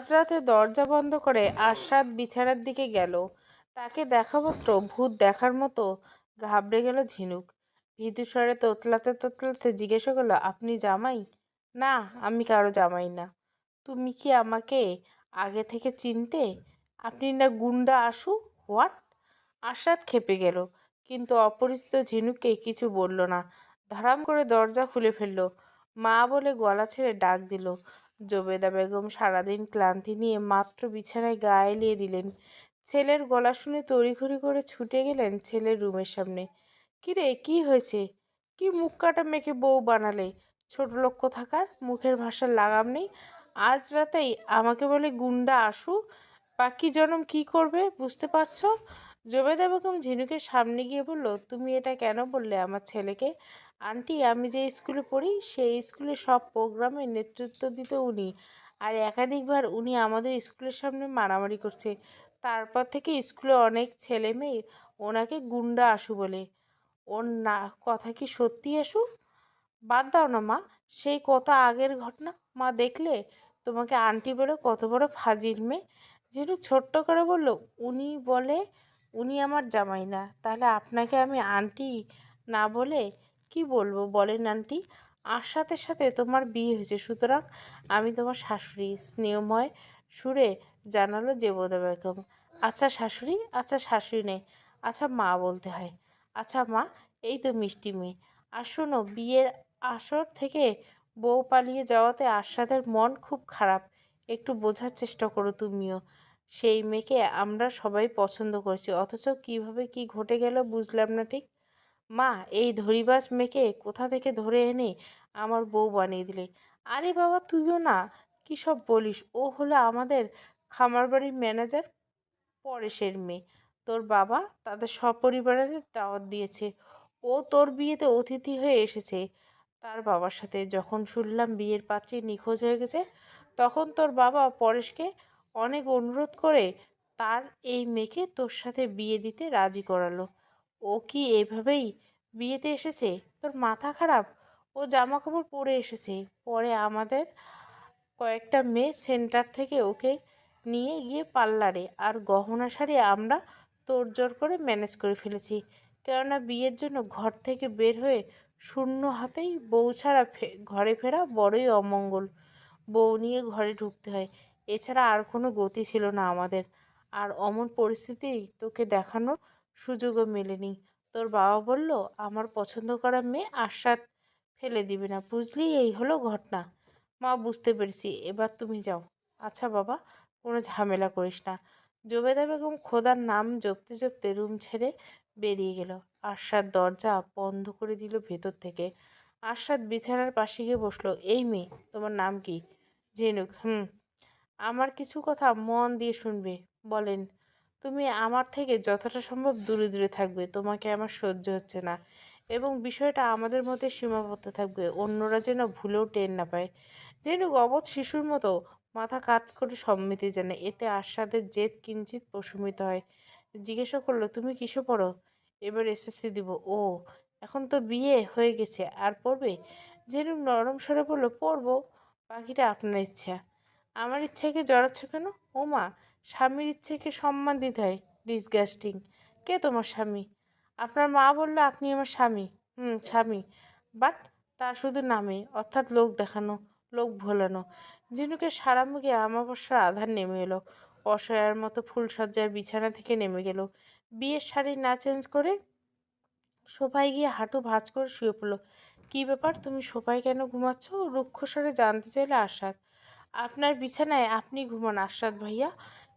মাঝরাতে দরজা বন্ধ করে আরশাদ বিছানার দিকে গেল। তাকে দেখামাত্র ভূত দেখার মতো ঘাবড়ে গেল ঝিনুক। ভীতু স্বরে তোতলাতে তোতলাতে জিজ্ঞাসা করলো, আপনি জামাই? না, আমি কারো জামাই না। তুমি কি আমাকে আগে থেকে চিনতে? আপনি না গুন্ডা আশু? হোয়াট? আরশাদ ক্ষেপে গেল, কিন্তু অপরিচিত ঝিনুককে কিছু বলল না। ধারাম করে দরজা খুলে ফেলল। মা বলে গলা ছেড়ে ডাক দিল। জবেদা বেগম সারাদিন ক্লান্তি নিয়ে মাত্র বিছানায় গা এলিয়ে দিলেন। ছেলের গলা শুনে তড়িঘড়ি করে ছুটে গেলেন ছেলের রুমের সামনে। কিরে, কি হয়েছে? কি মুখ কাটা মেখে বউ বানালে? ছোট লোক কোথাকার, মুখের ভাষার লাগাম নেই। আজ রাতেই আমাকে বলে গুন্ডা আশু। বাকি জনম কি করবে বুঝতে পারছো? জবেদা বেগম ঝিনুকের সামনে গিয়ে বলল, তুমি এটা কেন বললে আমার ছেলেকে? আন্টি, আমি যে স্কুলে পড়ি সেই স্কুলে সব প্রোগ্রামে নেতৃত্ব দিত উনি। আর একাধিকবার উনি আমাদের স্কুলের সামনে মারামারি করছে। তারপর থেকে স্কুলে অনেক ছেলে মেয়ে ওনাকে গুন্ডা আশু বলে। ওর না কথা কি সত্যি আশু? বাদ দাও না মা, সেই কত আগের ঘটনা। মা দেখলে তোমাকে আন্টি বলে কত বড় ফাজিল মেয়ে। যেটুক ছোট্ট করে বলল, উনি বলে উনি আমার জামাই না, তাহলে আপনাকে আমি আন্টি না বলে কি বলবো বলেন আন্টি? আর সাথে সাথে তোমার বিয়ে হয়েছে, সুতরাং আমি তোমার শাশুড়ি, স্নেহময় সুরে জানালো জেবদা বেগম। আচ্ছা শাশুড়ি, আচ্ছা শাশুড়ি নেই, আচ্ছা মা বলতে হয়। আচ্ছা মা, এই তো মিষ্টি মেয়ে। আর শোনো, বিয়ের আসর থেকে বউ পালিয়ে যাওয়াতে আরশাদের মন খুব খারাপ। একটু বোঝার চেষ্টা করো তুমিও। সেই মেয়েকে আমরা সবাই পছন্দ করেছি, অথচ কিভাবে কি ঘটে গেল বুঝলাম না ঠিক। মা, এই ধরিবাজ মেয়েকে কোথা থেকে ধরে এনে আমার বউ বানিয়ে দিলে? আরে বাবা, তুইও না, কী সব বলিস? ও হলো আমাদের খামারবাড়ির ম্যানেজার পরেশের মেয়ে। তোর বাবা তাদের সপরিবারের দাওয়াত দিয়েছে। ও তোর বিয়েতে অতিথি হয়ে এসেছে তার বাবার সাথে। যখন শুনলাম বিয়ের পাত্রী নিখোঁজ হয়ে গেছে, তখন তোর বাবা পরেশকে অনেক অনুরোধ করে তার এই মেয়েকে তোর সাথে বিয়ে দিতে রাজি করালো। ও কি এভাবেই বিয়েতে এসেছে? তোর মাথা খারাপ? ও জামা কাপড় পরে এসেছে। পরে আমাদের কয়েকটা মেয়ে সেন্টার থেকে ওকে নিয়ে গিয়ে পার্লারে আর গহনা শাড়ি আমরা তোড়জোড় করে ম্যানেজ করে ফেলেছি। কেননা বিয়ের জন্য ঘর থেকে বের হয়ে শূন্য হাতেই বউ ছাড়া ঘরে ফেরা বড়ই অমঙ্গল। বউ নিয়ে ঘরে ঢুকতে হয়, এছাড়া আর কোনো গতি ছিল না আমাদের। আর অমন পরিস্থিতি তোকে দেখানোর সুযোগও মেলেনি। তোর বাবা বলল, আমার পছন্দ করা মেয়ে আশ্বাদ ফেলে দিবে না, বুঝলি? এই হলো ঘটনা। মা, বুঝতে পেরেছি, এবার তুমি যাও। আচ্ছা বাবা, কোনো ঝামেলা করিস না। জবেদা বেগম খোদার নাম জপতে জপতে রুম ছেড়ে বেরিয়ে গেল। আরশাদ দরজা বন্ধ করে দিল ভেতর থেকে। আরশাদ বিছানার পাশে গিয়ে বসলো। এই মেয়ে, তোমার নাম কি? ঝিনুক। হুম। আমার কিছু কথা মন দিয়ে শুনবে। বলেন। তুমি আমার থেকে যতটা সম্ভব দূরে দূরে থাকবে, তোমাকে আমার সহ্য হচ্ছে না। এবং বিষয়টা আমাদের মধ্যে সীমাবদ্ধ থাকবে, অন্যরা যেন ভুলেও টের না পায়। যেন অবধ শিশুর মতো মাথা কাত করে সম্মতি জানে। এতে আস্বাদের জেদ কিঞ্চিত প্রশমিত হয়। জিজ্ঞাসা করলো, তুমি কিসে পড়ো? এবার এসএসসি দিব। ও, এখন তো বিয়ে হয়ে গেছে, আর পড়বে? যেন নরম স্বরে বললো, পড়বো, বাকিটা আপনার ইচ্ছা। আমার ইচ্ছাকে জড়াচ্ছ কেন? ও মা, স্বামীর ইচ্ছেকে সম্মান দিতে হয়। ডিসগাস্টিং। কে তোমার স্বামী? আপনার মা বললো আপনি আমার স্বামী। হুম, স্বামী, বাট তা শুধু নামে, অর্থাৎ লোক দেখানো, লোক ভোলানো। ঝিনুকের সারা মুখে আমাবস্যার আধার নেমে এলো। অসহায়ের মতো ফুলসজ্জায় বিছানা থেকে নেমে গেল। বিয়ের শাড়ি না চেঞ্জ করে সোফায় গিয়ে হাঁটু ভাঁজ করে শুয়ে পড়লো। কী ব্যাপার, তুমি সোফায় কেন ঘুমাচ্ছ? রুক্ষস্বরে জানতে চাইলে আশাদ। আপনার বিছানায় আপনি ঘুমান আশরাত ভাইয়া,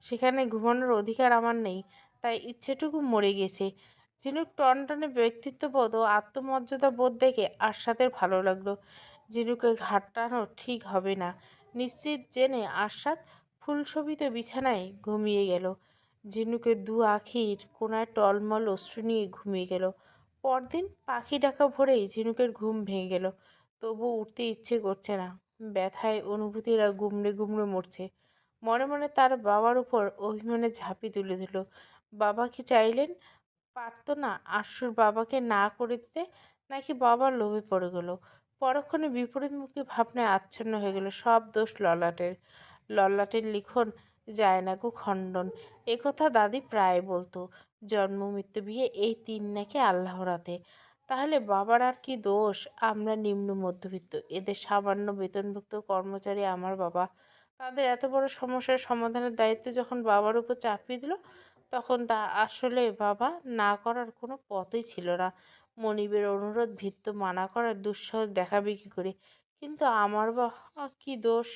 সেখানে ঘুমানোর অধিকার আমার নেই, তাই ইচ্ছেটুকু মরে গেছে। ঝিনুক টনটনে ব্যক্তিত্ববোধ ও আত্মমর্যাদা বোধ দেখে আশরাতের ভালো লাগলো। ঝিনুকে ঘাটানো ঠিক হবে না নিশ্চিত জেনে আশরাত ফুলশোভিত বিছানায় ঘুমিয়ে গেল। ঝিনুকের দু আখির কোনায় টলমল অশ্রু নিয়ে ঘুমিয়ে গেল। পরদিন পাখি ডাকা ভোরেই ঝিনুকের ঘুম ভেঙে গেল। তবু উঠতে ইচ্ছে করছে না। ব্যথায় অনুভূতিরা গুমড়ে গুমড়ে মরছে। মনে মনে তার বাবার উপর অভিমানে ঝাঁপি তুলে দিল। বাবা কি চাইলেন? পারতো না আশুর বাবাকে না করে দিতে? নাকি বাবার লোভে পড়ে গেল? পরক্ষণে বিপরীতমুখী ভাবনায় আচ্ছন্ন হয়ে গেল। সব দোষ ললাটের। ললাটের লিখন যায় না গো খণ্ডন। একথা দাদি প্রায় বলতো। জন্ম মৃত্যু বিয়ে এই তিন নাকি আল্লাহর হাতে। তাহলে বাবার আর কি দোষ? আমরা নিম্ন মধ্যবিত্ত, এদের সামান্য বেতনভুক্ত কর্মচারী আমার বাবা। তাদের এত বড় সমস্যার সমাধানের দায়িত্ব যখন বাবার উপর চাপিয়ে দিল, তখন তা আসলে বাবা না করার কোনো পথই ছিল না। মনিবের অনুরোধ ভৃত্য মানা করার দুঃসাহস দেখাবে কি করে? কিন্তু আমার বা কি দোষ?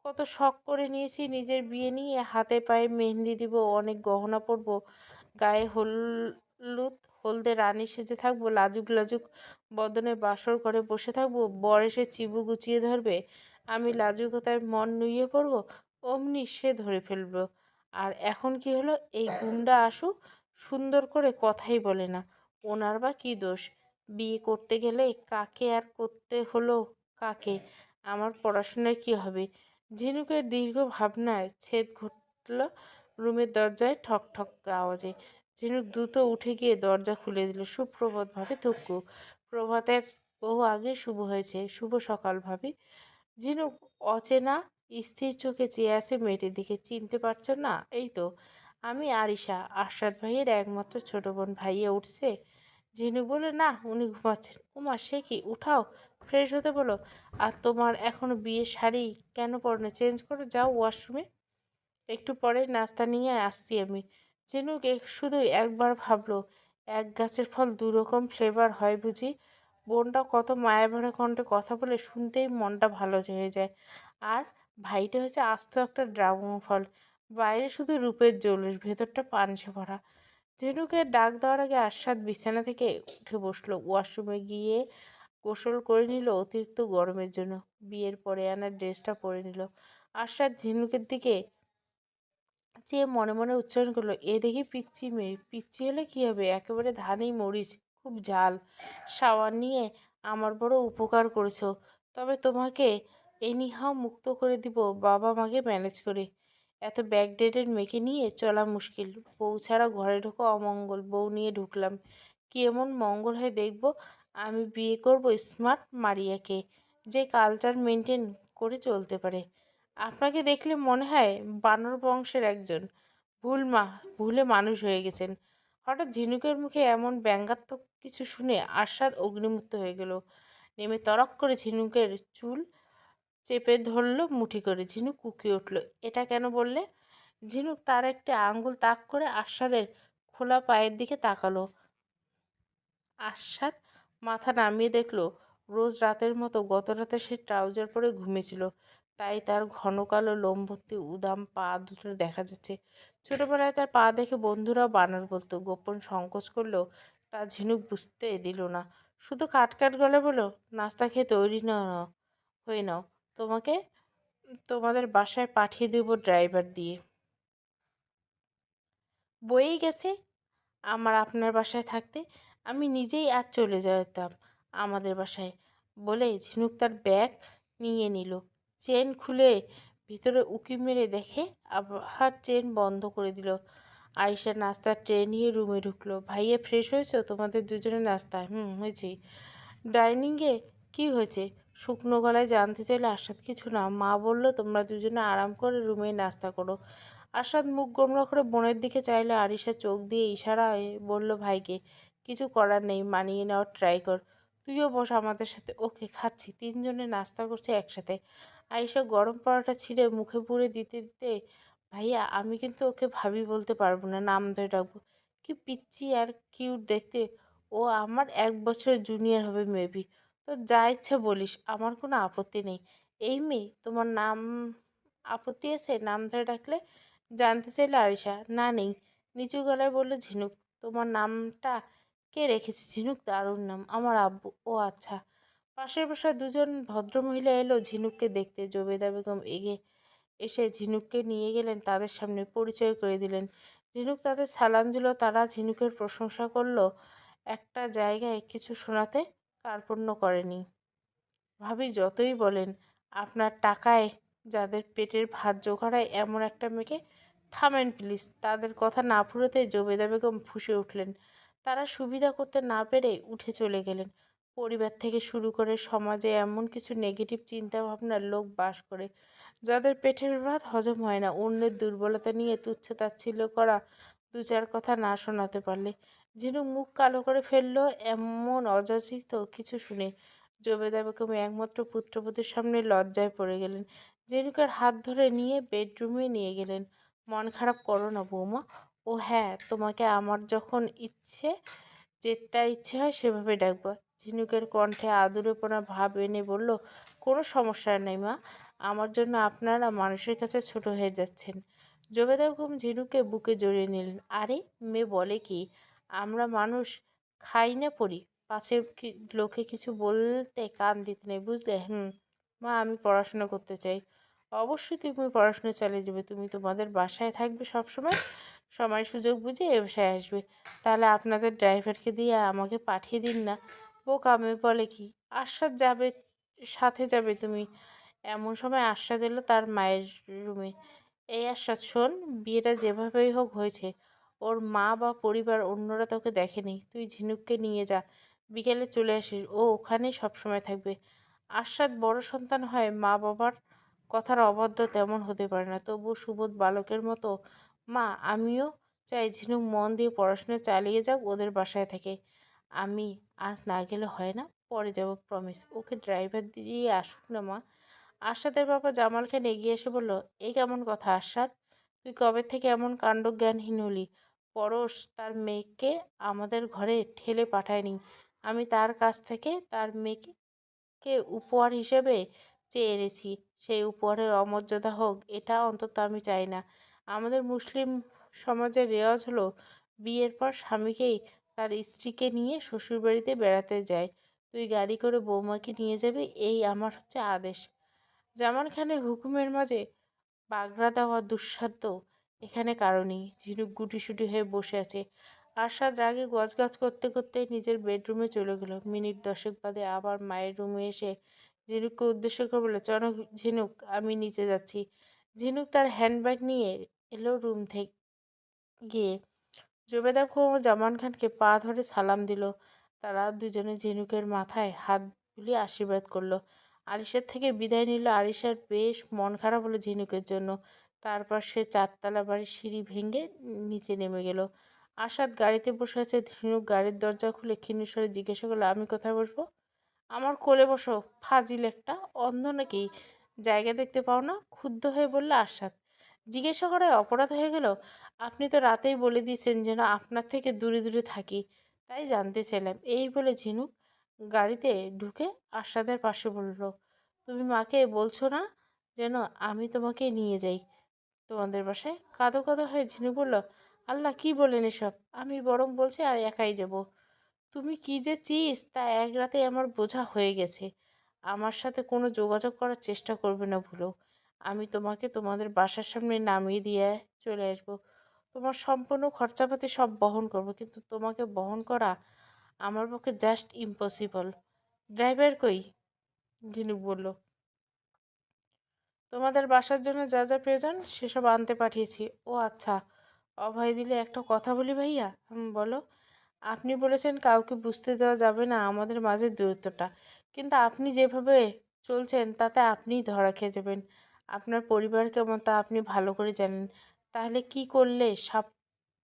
কত শখ করে নিয়েছি নিজের বিয়ে নিয়ে, হাতে পায়ে মেহেন্দি দিব, অনেক গহনা পরবো, গায়ে হলুদ হলদে রানী সেজে থাকবো, লাজুক লাজুক বদনে বাসর করে বসে থাকবো, বর এসে চিবু গুছিয়ে ধরবে, আমি লাজুকতায় মন নুইয়ে পড়বো, অমনি সে ধরে ফেলবো। আর এখন কি হলো? এই গুন্ডা আশু সুন্দর করে কথাই বলে না। ওনার বা কি দোষ? বিয়ে করতে গেলে কাকে আর করতে হলো কাকে? আমার পড়াশোনার কি হবে? ঝিনুকের দীর্ঘ ভাবনায় ছেদ ঘটল রুমের দরজায় ঠক ঠক আওয়াজে। ঝিনুক দ্রুত উঠে গিয়ে দরজা খুলে দিল। সুপ্রভাত ভাবে থুকু। প্রভাতের বহু আগে শুভ হয়েছে। শুভ সকাল ভাবি। ঝিনুক অচেনা স্থির চোখে চেয়ে আছে মেয়েটির দিকে। চিনতে পারছো না? এই তো আমি আরিশা, আরশাদ ভাইয়ের একমাত্র ছোট বোন। ভাইয়া উঠছে? ঝিনুক বলে, না, উনি ঘুমাচ্ছেন। উমা, সে কি? উঠাও, ফ্রেশ হতে বলো। আর তোমার এখনো বিয়ের শাড়ি কেন পরনে? চেঞ্জ করো, যাও ওয়াশরুমে। একটু পরে নাস্তা নিয়ে আসছি আমি। ঝিনুক শুধু একবার ভাবলো, এক গাছের ফল দু রকম ফ্লেভার হয় বুঝি। বোনটা কত মায়া ভরা কণ্ঠে কথা বলে, শুনতেই মনটা ভালো হয়ে যায়। আর ভাইটা হচ্ছে আস্ত একটা ড্রাগন ফল। বাইরে শুধু রূপের জৌলুস, ভেতরটা পানসে ভরা। ঝিনুকে ডাক দেওয়ার আগে আরশাদ বিছানা থেকে উঠে বসলো। ওয়াশরুমে গিয়ে গোসল করে নিল অতিরিক্ত গরমের জন্য। বিয়ের পরে আনা ড্রেসটা পরে নিল। আরশাদ ঝিনুকের দিকে চেয়ে মনে মনে উচ্চারণ করলো, এ দেখি পিচ্চি মেয়ে। পিচ্চি হলে কি হবে? একেবারে ধানেই মরিচ, খুব ঝাল। শাওয়ার নিয়ে আমার বড় উপকার করেছো। তবে তোমাকে এনিহাও মুক্ত করে দিব বাবা মাকে ম্যানেজ করে। এত ব্যাকডেটেড মেয়েকে নিয়ে চলা মুশকিল। বউ ছাড়া ঘরে ঢোকা অমঙ্গল। বউ নিয়ে ঢুকলাম, কি এমন মঙ্গল হয় দেখব। আমি বিয়ে করব স্মার্ট মারিয়াকে, যে কালচার মেনটেন করে চলতে পারে। আপনাকে দেখলে মনে হয় বানর বংশের একজন। ভুলে মানুষ হয়ে গেছেন। হঠাৎ ঝিনুকের মুখে এমন ব্যঙ্গাত্মক কিছু শুনে আরশাদ অগ্নিমূর্ত হয়ে গেল। নেমে তরক করে ঝিনুকের চুল চেপে ধরল মুঠি করে। ঝিনুক কুকিয়ে উঠল, এটা কেন বললে? ঝিনুক তার একটা আঙ্গুল তাক করে আরশাদের খোলা পায়ের দিকে তাকালো। আরশাদ মাথা নামিয়ে দেখল, রোজ রাতের মতো গত রাতে সে ট্রাউজার পরে ঘুমিয়েছিল। তাই তার ঘন কালো লোম ভর্তি উদাম পা দুটো দেখা যাচ্ছে। ছোটবেলায় তার পা দেখে বন্ধুরাও বানর বলতো। গোপন সংকোচ করলেও তা ঝিনুক বুঝতে দিল না। শুধু কাট কাট গলে বলল, নাস্তা খেয়ে তৈরি নাও, হয়ে নাও। তোমাকে তোমাদের বাসায় পাঠিয়ে দেব ড্রাইভার দিয়ে। বয়েই গেছে আমার আপনার বাসায় থাকতে। আমি নিজেই আজ চলে যেতাম আমাদের বাসায়। বলে ঝিনুক তার ব্যাগ নিয়ে নিল। চেন খুলে ভিতরে উকি মেরে দেখে, আবার চেন বন্ধ করে দিল। আয়েশা নাস্তার ট্রে নিয়ে রুমে ঢুকলো। ভাইয়া, ফ্রেশ হয়েছো? তোমাদের দুজনের নাস্তা? হয়েছি। ডাইনিংয়ে কি হয়েছে? শুকনো গলায় জানতে চাইলে আরশাদ। কিছু না, মা বললো তোমরা দুজনে আরাম করে রুমেই নাস্তা করো। আরশাদ মুখ গোমড়া করে বোনের দিকে চাইলে আরিশা চোখ দিয়ে ইশারায় বলল ভাইকে, কিছু করার নেই, মানিয়ে নেওয়ার ট্রাই কর। তুইও বস আমাদের সাথে। ওকে, খাচ্ছি। তিনজনে নাস্তা করছে একসাথে। আয়েশা গরম পরোটা ছিঁড়ে মুখে পুরে দিতে দিতে, ভাইয়া, আমি কিন্তু ওকে ভাবি বলতে পারবো না, নাম ধরে ডাকবো। কি পিচ্চি আর কিউট দেখতে। ও আমার 1 বছর জুনিয়র হবে মেবি। তো যা ইচ্ছে বলিস, আমার কোনো আপত্তি নেই। এই মেয়ে, তোমার নাম আপত্তি আছে নাম ধরে ডাকলে? জানতে চাইলে আরিশা। না, নেই। নিচু গলায় বলল ঝিনুক। তোমার নামটা কে রেখেছে? ঝিনুক দারুণ নাম, আমার আব্বু। ও আচ্ছা। পাশের বাসায় দুজন ভদ্রমহিলা এলো ঝিনুককে দেখতে। জবেদা বেগম এসে ঝিনুককে নিয়ে গেলেন তাদের সামনে, পরিচয় করে দিলেন। ঝিনুক তাদের সালাম দিল। তারা ঝিনুকের প্রশংসা করলো, একটা জায়গায় কিছু শোনাতে কার্পণ্য করেনি। ভাবি যতই বলেন, আপনার টাকায় যাদের পেটের ভাত জোগাড় হয় এমন একটা মেয়েকে। থামেন প্লিজ। তাদের কথা না ফুরোতে জবেদা বেগম ফুঁসে উঠলেন। তারা সুবিধা করতে না পেরে উঠে চলে গেলেন। পরিবার থেকে শুরু করে সমাজে এমন কিছু নেগেটিভ চিন্তা ভাবনার লোক বাস করে যাদের পেটের ভাত হজম হয় না, অন্যের দুর্বলতা নিয়ে তুচ্ছ-তাচ্ছিল্য করা, দু চার কথা না শোনাতে পারলে। ঝিনুক মুখ কালো করে ফেলল এমন অযাচিত কিছু শুনে। জবেদা বেগম একমাত্র পুত্রবধূর সামনে লজ্জায় পড়ে গেলেন। ঝিনুকের হাত ধরে নিয়ে বেডরুমে নিয়ে গেলেন। মন খারাপ করো না বৌমা। ও হ্যাঁ, তোমাকে আমার যখন যেটা ইচ্ছে হয় সেভাবে ডাকবা। ঝিনুকের কণ্ঠে আদুরেপনা ভাব এনে বলল, কোনো সমস্যা নেই মা, আমার জন্য আপনারা মানুষের কাছে ছোট হয়ে যাচ্ছেন। জবেদা বেগম ঝিনুকে বুকে জড়িয়ে নিলেন। আরে মেয়ে বলে কি, আমরা মানুষ খাই না পড়ি, পাছে লোকে কিছু বলতে কান দিতে নেই, বুঝলে? হুম মা, আমি পড়াশোনা করতে চাই। অবশ্যই তুমি পড়াশোনা চালিয়ে যাবে, তুমি তোমাদের বাসায় থাকবে সব সময়, সময় সুযোগ বুঝে এ বাসায় আসবে। তাহলে আপনাদের ড্রাইভারকে দিয়ে আমাকে পাঠিয়ে দিন না। বোকা মেয়ে বলে কি, আশ্বাদ যাবে, সাথে যাবে তুমি। এমন সময় আশ্বাদ এলো তার মায়ের রুমে। এই আশ্বাদ শোন, বিয়েটা যেভাবেই হোক হয়েছে, ওর মা বা পরিবার অন্যরা তোকে দেখেনি, তুই ঝিনুককে নিয়ে যা, বিকেলে চলে আসিস, ও ওখানেই সবসময় থাকবে। আশ্বাদ বড় সন্তান হয়, মা বাবার কথার অবাধ্য তেমন হতে পারে না, তবুও সুবোধ বালকের মতো, মা আমিও চাই ঝিনুক মন দিয়ে পড়াশোনা চালিয়ে যাক ওদের বাসায় থেকে। আমি আজ না গেলে হয় না, পরে যাব, প্রমিস। ওকে ড্রাইভার দিয়ে আসুক না মা। আরশাদের বাবা জামাল খান এগিয়ে এসে বলল, এই কেমন কথা আরশাদ, তুই কবে থেকে এমন কাণ্ডজ্ঞানহীন হলি? পরশ তার মেয়েকে আমাদের ঘরে ঠেলে পাঠায়নি, আমি তার কাছ থেকে তার মেয়েকে উপহার হিসেবে চেয়ে এনেছি। সেই উপহারের অমর্যাদা হোক, এটা অন্তত আমি চাই না। আমাদের মুসলিম সমাজের রেওয়াজ হলো বিয়ের পর স্বামীকেই তার স্ত্রীকে নিয়ে শ্বশুরবাড়িতে বেড়াতে যায়। তুই গাড়ি করে বৌমাকে নিয়ে যাবি, এই আমার আদেশ। জামান খানের হুকুমের মাঝে বাগড়া দেওয়া দুঃসাধ্য এখানে কারণই। ঝিনুক গুটিসুটি হয়ে বসে আছে। আরশাদ রাগে গজগজ করতে করতে নিজের বেডরুমে চলে গেল। মিনিট দশেক বাদে আবার মায়ের রুমে এসে ঝিনুককে উদ্দেশ্য করে বলল, চলো ঝিনুক, আমি নিচে যাচ্ছি। ঝিনুক তার হ্যান্ডব্যাগ নিয়ে এলো রুম থেকে গিয়ে জুবেদা খান ও জামান খানকে পা ধরে সালাম দিল। তারা দুজনে ঝিনুকের মাথায় হাত বুলিয়ে আশীর্বাদ করলো। আরিশার থেকে বিদায় নিল। আরিশার বেশ মন খারাপ হলো ঝিনুকের জন্য। তারপর সে চারতলা বাড়ির সিঁড়ি ভেঙে নিচে নেমে গেল। আসাদ গাড়িতে বসে আছে। ঝিনুক গাড়ির দরজা খুলে ক্ষীণস্বরে জিজ্ঞাসা করলো, আমি কোথায় বসবো? আমার কোলে বসো, ফাজিল একটা, অন্ধ নাকি, জায়গা দেখতে পাও না? ক্ষুব্ধ হয়ে বলল আরশাদ। জিজ্ঞাসা করায় অপরাধ হয়ে গেল? আপনি তো রাতেই বলে দিয়েছেন যেন আপনার থেকে দূরে দূরে থাকি, তাই জানতে চাইলাম। এই বলে ঝিনুক গাড়িতে ঢুকে আরশাদের পাশে বলল, তুমি মাকে বলছো না যেন আমি তোমাকে নিয়ে যাই তোমাদের বাসায়? কাঁদো কাঁদো হয়ে ঝিনুক বলল, আল্লাহ, কি বলেন এসব? আমি বরং বলছি আমি একাই যাব। তুমি কি যে চিজ তা এক রাতেই আমার বোঝা হয়ে গেছে। আমার সাথে কোনো যোগাযোগ করার চেষ্টা করবে না ভুলেও। আমি তোমাকে তোমাদের বাসার সামনে নামিয়ে দিয়ে চলে আসব। তোমার সম্পূর্ণ খরচাপাতি সব বহন করব, কিন্তু তোমাকে বহন করা আমার পক্ষে জাস্ট ইম্পসিবল। ড্রাইভার কই? ঝিনুক বলল, তোমাদের বাসার জন্য যা যা প্রয়োজন সেসব আনতে পাঠিয়েছি। ও আচ্ছা, অভয় দিলে একটা কথা বলি ভাইয়া। বলো। আপনি বলেছেন কাউকে বুঝতে দেওয়া যাবে না আমাদের মাঝে দূরত্বটা, কিন্তু আপনি যেভাবে চলছেন তাতে আপনিই ধরা খেয়ে যাবেন। আপনার পরিবার কেমন তা আপনি ভালো করে জানেন। তাহলে কি করলে সাপ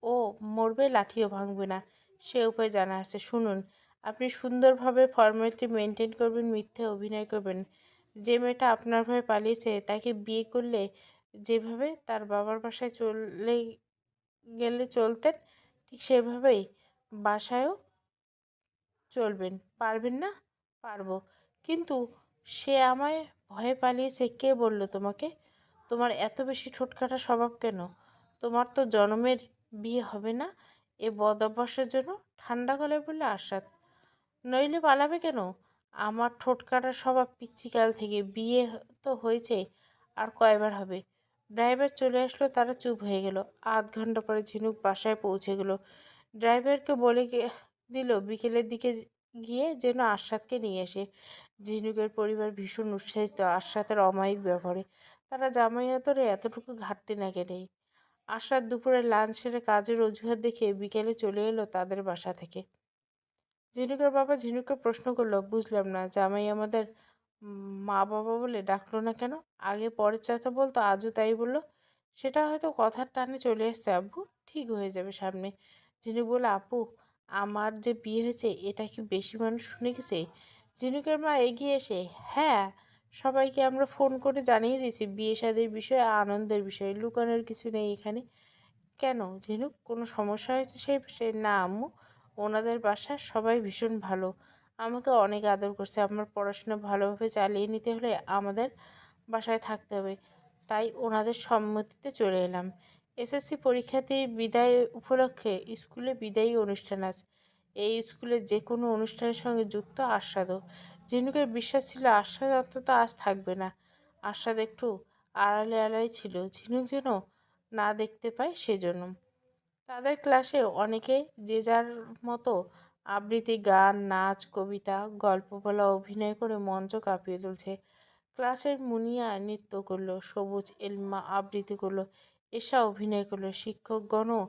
ও মরবে, লাঠিও ভাঙবে না, সে উপায় জানা আছে। শুনুন, আপনি সুন্দরভাবে ফর্মালিটি মেনটেন করবেন, মিথ্যে অভিনয় করবেন। যে মেয়েটা আপনার ভয়ে পালিয়েছে তাকে বিয়ে করলে যেভাবে তার বাবার বাসায় চলে গেলে চলতেন, ঠিক সেভাবেই বাসায়ও চলবেন। পারবেন না? পারবো। কিন্তু সে আমায় ভয়ে পালিয়েছে, কে বলল তোমাকে? তোমার এত বেশি ঠোঁটকাটা স্বভাব কেন? তোমার তো জনমের বিয়ে হবে না এ বদ অভ্যাসের জন্য। ঠান্ডা গলায় বললে আরশাদ। নইলে পালাবে কেন? আমার ঠোঁটকাটা স্বভাব পিচ্চিকাল থেকে, বিয়ে তো হয়েছে, আর কয়বার হবে? ড্রাইভার চলে আসলো। তারা চুপ হয়ে গেল। আধ ঘন্টা পরে ঝিনুক বাসায় পৌঁছে গেল। ড্রাইভারকে বলে দিল বিকেলের দিকে গিয়ে যেন আরশাদকে নিয়ে আসে। ঝিনুকের পরিবার ভীষণ উৎসাহিত আরশাদের অমায়িক ব্যবহারে। তারা জামাই আদরে এতটুকু ঘাটতি না কেনেই। আরশাদ দুপুরে লাঞ্চ সেরে কাজের অজুহাত দেখে বিকেলে চলে এলো তাদের বাসা থেকে। ঝিনুকের বাবা ঝিনুককে প্রশ্ন করলো, বুঝলাম না, জামাই আমাদের মা বাবা বলে ডাকলো না কেন? আগে পরের চাচা বলতো, আজও তাই বললো। সেটা হয়তো কথার টানে চলে এসছে আব্বু। ঠিক হয়ে যাবে সামনে। ঝিনুক বলে, আপু, আমার যে বিয়ে হয়েছে এটা কি বেশি মানুষ শুনে গেছে? ঝিনুকের মা এগিয়ে এসে, হ্যাঁ, সবাইকে আমরা ফোন করে জানিয়ে দিয়েছি বিয়ে শাদির বিষয়ে, আনন্দের বিষয়ে, লুকানোর কিছু নেই এখানে। কেন ঝিনুক, কোনো সমস্যা হয়েছে সেই বিষয়ে? না আম্মু, ওনাদের বাসার সবাই ভীষণ ভালো, আমাকে অনেক আদর করছে। আমার পড়াশোনা ভালোভাবে চালিয়ে নিতে হলে আমাদের বাসায় থাকতে হবে, তাই ওনাদের সম্মতিতে চলে এলাম। এসএসসি পরীক্ষার্থী বিদায় উপলক্ষে স্কুলে বিদায়ী অনুষ্ঠান আছে। এই স্কুলের যে কোনো অনুষ্ঠানের সঙ্গে যুক্ত আস্বাদও। ঝিনুকের বিশ্বাস ছিল আস্বাদ অন্তত আজ থাকবে না। আস্বাদ একটু আড়ালে আড়ালে ছিল, ঝিনুক যেন না দেখতে পায় সেজন্য। তাদের ক্লাসে অনেকে যে যার মতো আবৃত্তি, গান, নাচ, কবিতা, গল্প বলা, অভিনয় করে মঞ্চ কাঁপিয়ে তুলছে। ক্লাসের মুনিয়া নৃত্য করলো, সবুজ এলমা আবৃত্তি করলো, এশা অভিনয় করলো, শিক্ষকগণও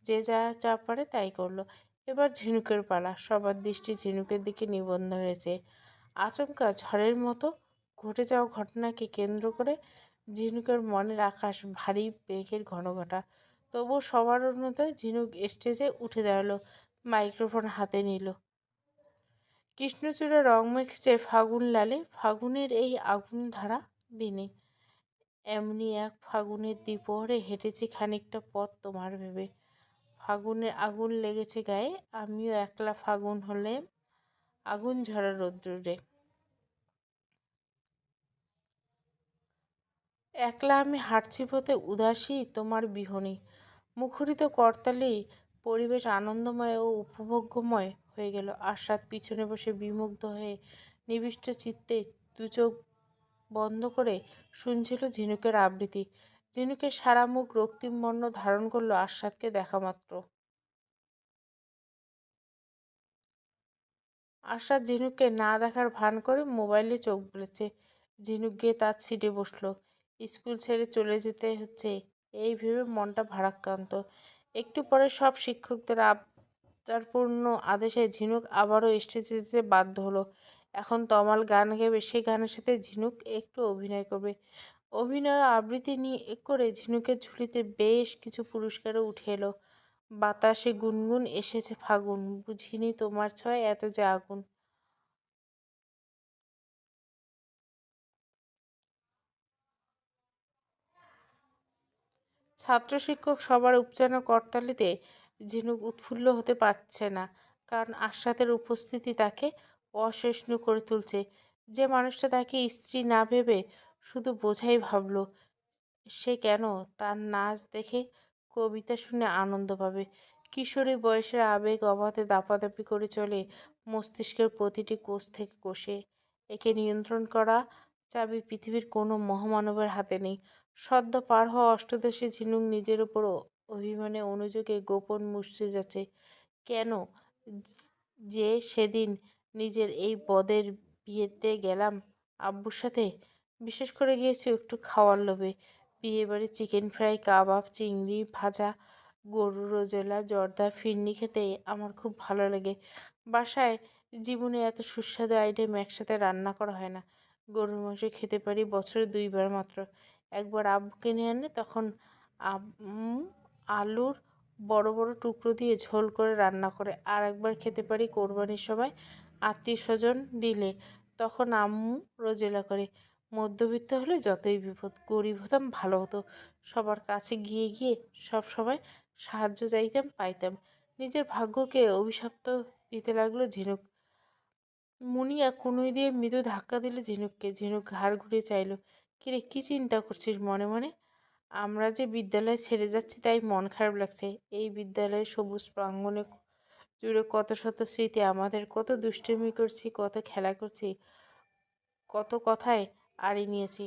যে যা পারে তাই করলো। এবার ঝিনুকের পালা। সবার দৃষ্টি ঝিনুকের দিকে নিবদ্ধ হয়েছে। আচমকা ঝড়ের মতো ঘটে যাওয়া ঘটনাকে কেন্দ্র করে ঝিনুকের মনের আকাশ ভারী মেঘের ঘনঘটা। তবুও সবার অনুরোধে ঝিনুক স্টেজে উঠে দাঁড়ালো, মাইক্রোফোন হাতে নিল। কৃষ্ণচূড়া রং মেখেছে ফাগুন লালে, ফাগুনের এই আগুন ধারা দিনে। এমনি এক ফাগুনের দ্বিপ্রহরে হেঁটেছি খানিকটা পথ তোমার ভেবে। ফাগুনের আগুন লেগেছে গায়ে, আমিও একলা ফাগুন হলে আগুন ঝরা রৌদ্রে। একলা আমি হাঁটছি পথে উদাসী তোমার বিহনে। মুখরিত করতালি পরিবেশ আনন্দময় ও উপভোগ্যময় হয়ে গেল। আশাদ পিছনে বসে বিমুগ্ধ হয়ে নিবিষ্ট চিত্তে দুচোখ বন্ধ করে শুনছিল ঝিনুকের আবৃত্তি। ঝিনুকের সারা মুখ রক্তিম বর্ণ ধারণ করলো আশাদকে দেখা মাত্র। আশাদ ঝিনুককে না দেখার ভান করে মোবাইলে চোখ বুলেছে। ঝিনুক গিয়ে তার সিটে বসলো। স্কুল ছেড়ে চলে যেতে হচ্ছে এই ভেবে মনটা ভারাক্রান্ত। একটু পরে সব শিক্ষকদের আবদারপূর্ণ আদেশে ঝিনুক আবারও স্টেজে যেতে বাধ্য হলো। এখন তমাল গান গাইবে, সেই গানের সাথে ঝিনুক একটু অভিনয় করবে। অভিনয় আবৃত্তি নিয়ে করে ঝিনুকের ঝুলিতে বেশ কিছু পুরস্কারও উঠে এলো। বাতাসে গুনগুন এসেছে ফাগুন, বুঝিনি তোমার ছোঁয়ায় এত যে আগুন। ছাত্র শিক্ষক সবার উপচানা করতালিতে ঝিনুক উৎফুল্ল হতে পারছে না, কারণ আশাতের উপস্থিতি তাকে অসহিষ্ণু করে তুলছে। যে মানুষটা তাকে স্ত্রী না ভেবে শুধু বোঝাই ভাবলো, সে কেন তার নাচ দেখে, কবিতা শুনে আনন্দ পাবে? কিশোরী বয়সের আবেগ অবাধে দাপাদাপি করে চলে মস্তিষ্কের প্রতিটি কোষ থেকে কোষে। একে নিয়ন্ত্রণ করা চাবি পৃথিবীর কোনো মহামানবের হাতে নেই। সদ্য পার হওয়া অষ্টাদশী ঝিনুক নিজের উপর অভিমানে অনুযোগে গোপন মুচড়ে যাচ্ছে। কেন যে সেদিন নিজের এই বদের বিয়েতে গেলাম আব্বুর সাথে, বিশেষ করে গিয়েছি একটু খাওয়ার লোভে। বিয়েবাড়ি চিকেন ফ্রাই, কাবাব, চিংড়ি ভাজা, গরুর রোজেলা, জর্দা, ফিরনি খেতে আমার খুব ভালো লাগে। বাসায় জীবনে এত সুস্বাদু আইটেম একসাথে রান্না করা হয় না। গরুর মাংস খেতে পারি বছরে 2 বার মাত্র। একবার আব্বু কিনে আনে, তখন আম্মু আলুর বড় বড় টুকরো দিয়ে ঝোল করে রান্না করে। আর একবার খেতে পারি কোরবানির সময় আত্মীয় স্বজন দিলে, তখন আম্মু রোজেলা করে। মধ্যবিত্ত হলে যতই বিপদ, গরিব হতাম ভালো হতো। সবার কাছে গিয়ে গিয়ে সব সময় সাহায্য চাইতাম, পাইতাম। নিজের ভাগ্যকে অভিশপ্ত দিতে লাগলো ঝিনুক। মুনিয়া কনুই দিয়ে মৃদু ধাক্কা দিল ঝিনুককে। ঝিনুক ঘাড় ঘুরে চাইল, কিরে কি চিন্তা করছিস মনে মনে? আমরা যে বিদ্যালয় ছেড়ে যাচ্ছি তাই মন খারাপ লাগছে। এই বিদ্যালয়ের সবুজ প্রাঙ্গণে জুড়ে কত শত স্মৃতি আমাদের, কত দুষ্টুমি করছি, কত খেলা করছি, কত কথায় আড়ি নিয়েছি।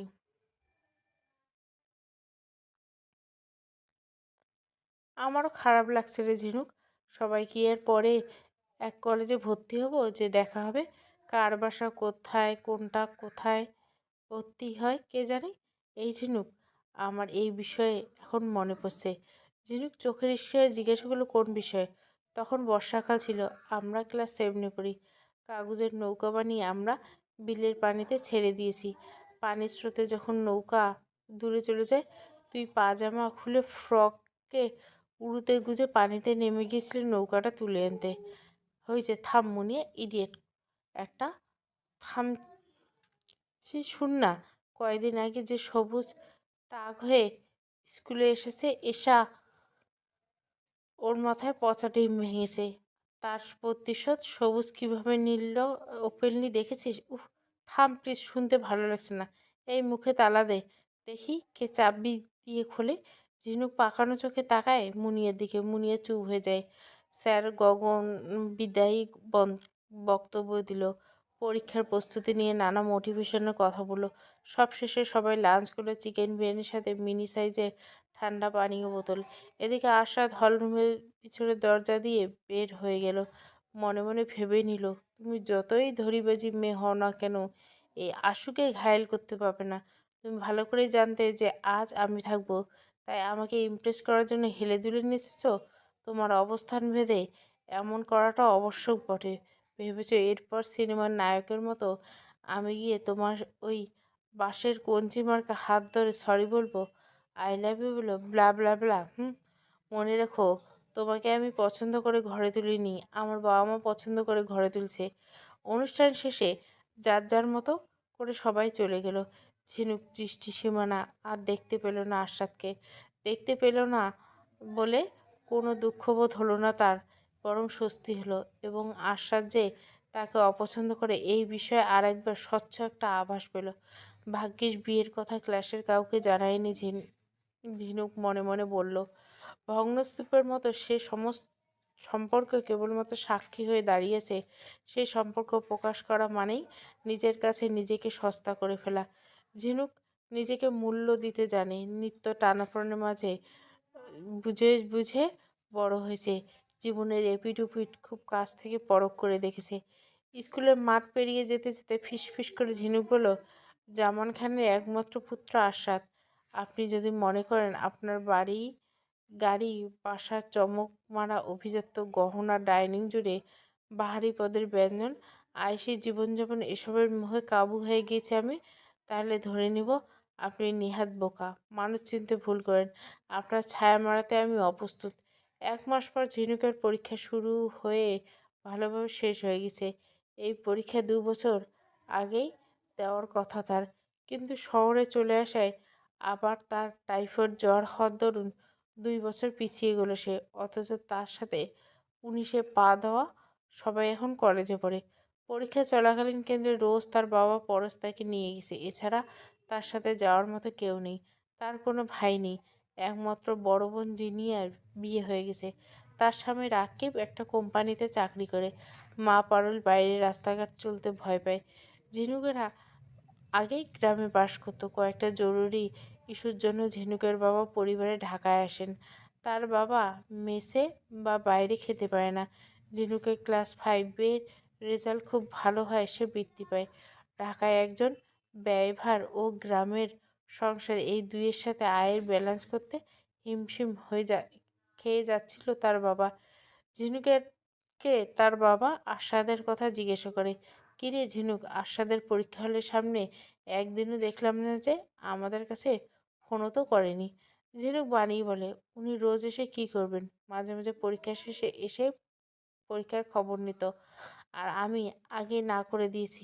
আমারও খারাপ লাগছে রে ঝিনুক। সবাই কি এর পরে এক কলেজে ভর্তি হব যে দেখা হবে? কার বাসা কোথায়, কোনটা কোথায় ভর্তি হয় কে জানে। এই ঝিনুক, আমার এই বিষয়ে এখন মনে পড়ছে। ঝিনুক চোখের ইশারায় জিজ্ঞাসা করলো, কোন বিষয়ে? তখন বর্ষাকাল ছিল, আমরা ক্লাস 7-এ পড়ি। কাগজের নৌকা বানিয়ে আমরা বিলের পানিতে ছেড়ে দিয়েছি। পানির স্রোতে যখন নৌকা দূরে চলে যায়, তুই পাজামা খুলে ফ্রককে উড়ুতে গুজে পানিতে নেমে গিয়েছিলি নৌকাটা তুলে আনতে। হয়েছে, থাম মুনিয়া, ইডিয়েট একটা। থামছি, শুন না। কয়দিন আগে যে সবুজ টাক হয়ে স্কুলে এসেছে, এসা ওর মাথায় পচা ডিম ভেঙেছে। তার প্রতিশোধ সবুজ কিভাবে নিল ওপেনলি দেখেছিস? উফ, থাম প্লিজ, শুনতে ভালো লাগছে না। এই মুখে তালা দে, দেখি কে চাবি দিয়ে খোলে। ঝিনুক পাকানো চোখে তাকায় মুনিয়ার দিকে। মুনিয়া চুপ হয়ে যায়। স্যার গগন বিদায়ী বক্তব্য দিল, পরীক্ষার প্রস্তুতি নিয়ে নানা মোটিভেশনের কথা বললো। সবশেষে সবাই লাঞ্চ করলো চিকেন বিরিয়ানির সাথে মিনি সাইজের ঠান্ডা পানীয় বোতল। এদিকে আশাদ হলরুমের পিছনের দরজা দিয়ে বের হয়ে গেল। মনে মনে ভেবে নিল, তুমি যতই ধরিবাজি মেয়ে হও না কেন, এই আশুকে ঘায়েল করতে পারবে না। তুমি ভালো করেই জানতে যে আজ আমি থাকবো, তাই আমাকে ইমপ্রেস করার জন্য হেলে দুলে নেচেছ। তোমার অবস্থান ভেদে এমন করাটা আবশ্যক বটে। ভেবেছ এরপর সিনেমার নায়কের মতো আমি গিয়ে তোমার ওই বাঁশের কঞ্চি মার্কা হাত ধরে সরি বলবো, আই লাভ ইউ বলো, ব্লা ব্লা ব্লা। মনে রেখো, তোমাকে আমি পছন্দ করে ঘরে তুলিনি, আমার বাবা মা পছন্দ করে ঘরে তুলছে। অনুষ্ঠান শেষে যার যার মতো করে সবাই চলে গেল। ঝিনুক দৃষ্টি সীমানা আর দেখতে পেল না আশাদকে। দেখতে পেল না বলে কোনো দুঃখবোধ হলো না তার, বরং স্বস্তি হলো। এবং আশাদ যে তাকে অপছন্দ করে এই বিষয়ে আর একবার স্বচ্ছ একটা আভাস পেল। ভাগ্যিস বিয়ের কথা ক্লাসের কাউকে জানায়নি ঝিনুক মনে মনে বলল। ভগ্নস্তূপের মতো সে সমস্ত সম্পর্ক কেবলমাত্র সাক্ষী হয়ে দাঁড়িয়েছে। সেই সম্পর্ক প্রকাশ করা মানেই নিজের কাছে নিজেকে সস্তা করে ফেলা। ঝিনুক নিজেকে মূল্য দিতে জানে। নিত্য টানাপোড়েনের মাঝে বুঝে বুঝে বড় হয়েছে। জীবনের এপিঠ ওপিঠ খুব কাছ থেকে পরখ করে দেখেছে। স্কুলের মাঠ পেরিয়ে যেতে যেতে ফিসফিস করে ঝিনুক বলল, জামান খানের একমাত্র পুত্র আশাদ। আপনি যদি মনে করেন আপনার বাড়ি, গাড়ি, বাসার চমক মারা অভিজাত্য গহনা, ডাইনিং জুড়ে বাহারি পদের ব্যঞ্জন, আয়েসি জীবনযাপন এসবের মোহে কাবু হয়ে গিয়েছি আমি, তাহলে ধরে নিব আপনি নিহাত বোকা, মানুষ চিনতে ভুল করেন। আপনার ছায়া মারাতে আমি অপ্রস্তুত। 1 মাস পর ঝিনুকের পরীক্ষা শুরু হয়ে ভালোভাবে শেষ হয়ে গেছে। এই পরীক্ষা 2 বছর আগেই দেওয়ার কথা তার, কিন্তু শহরে চলে আসায় আবার তার টাইফয়েড জ্বর হওয়ার দরুন 2 বছর পিছিয়ে গেল সে। অথচ তার সাথে 19-এ পা দেওয়া সবাই এখন কলেজে পড়ে। পরীক্ষা চলাকালীন কেন্দ্রে রোজ তার বাবা পরশ তাকে নিয়ে গেছে। এছাড়া তার সাথে যাওয়ার মতো কেউ নেই। তার কোনো ভাই নেই। একমাত্র বড় বোন জিনিয়ার বিয়ে হয়ে গেছে। তার স্বামী রাকিব একটা কোম্পানিতে চাকরি করে। মা পারুল বাইরে রাস্তাঘাট চলতে ভয় পায়। ঝিনুকেরা আগেই গ্রামে বাস করত। কয়েকটা জরুরি ইস্যুর জন্য ঝিনুকের বাবা পরিবারে ঢাকায় আসেন। তার বাবা মেসে বা বাইরে খেতে পারে না। ঝিনুকের ক্লাস 5-এর রেজাল্ট খুব ভালো হয়, সে বৃত্তি পায়। ঢাকায় একজন ব্যয়ভার ও গ্রামের সংসার, এই দুইয়ের সাথে আয়ের ব্যালেন্স করতে হিমশিম খেয়ে যাচ্ছিল তার বাবা। ঝিনুকেরকে তার বাবা আশাদের কথা জিজ্ঞাসা করে, কিরে ঝিনুক, আশাদের পরীক্ষা হলের সামনে একদিনও দেখলাম না যে? আমাদের কাছে ফোনও তো করেনি। ঝিনুক বানিয়ে বলে, উনি রোজ এসে কি করবেন? মাঝে মাঝে পরীক্ষা শেষে এসে পরীক্ষার খবর নিত, আর আমি আগে না করে দিয়েছি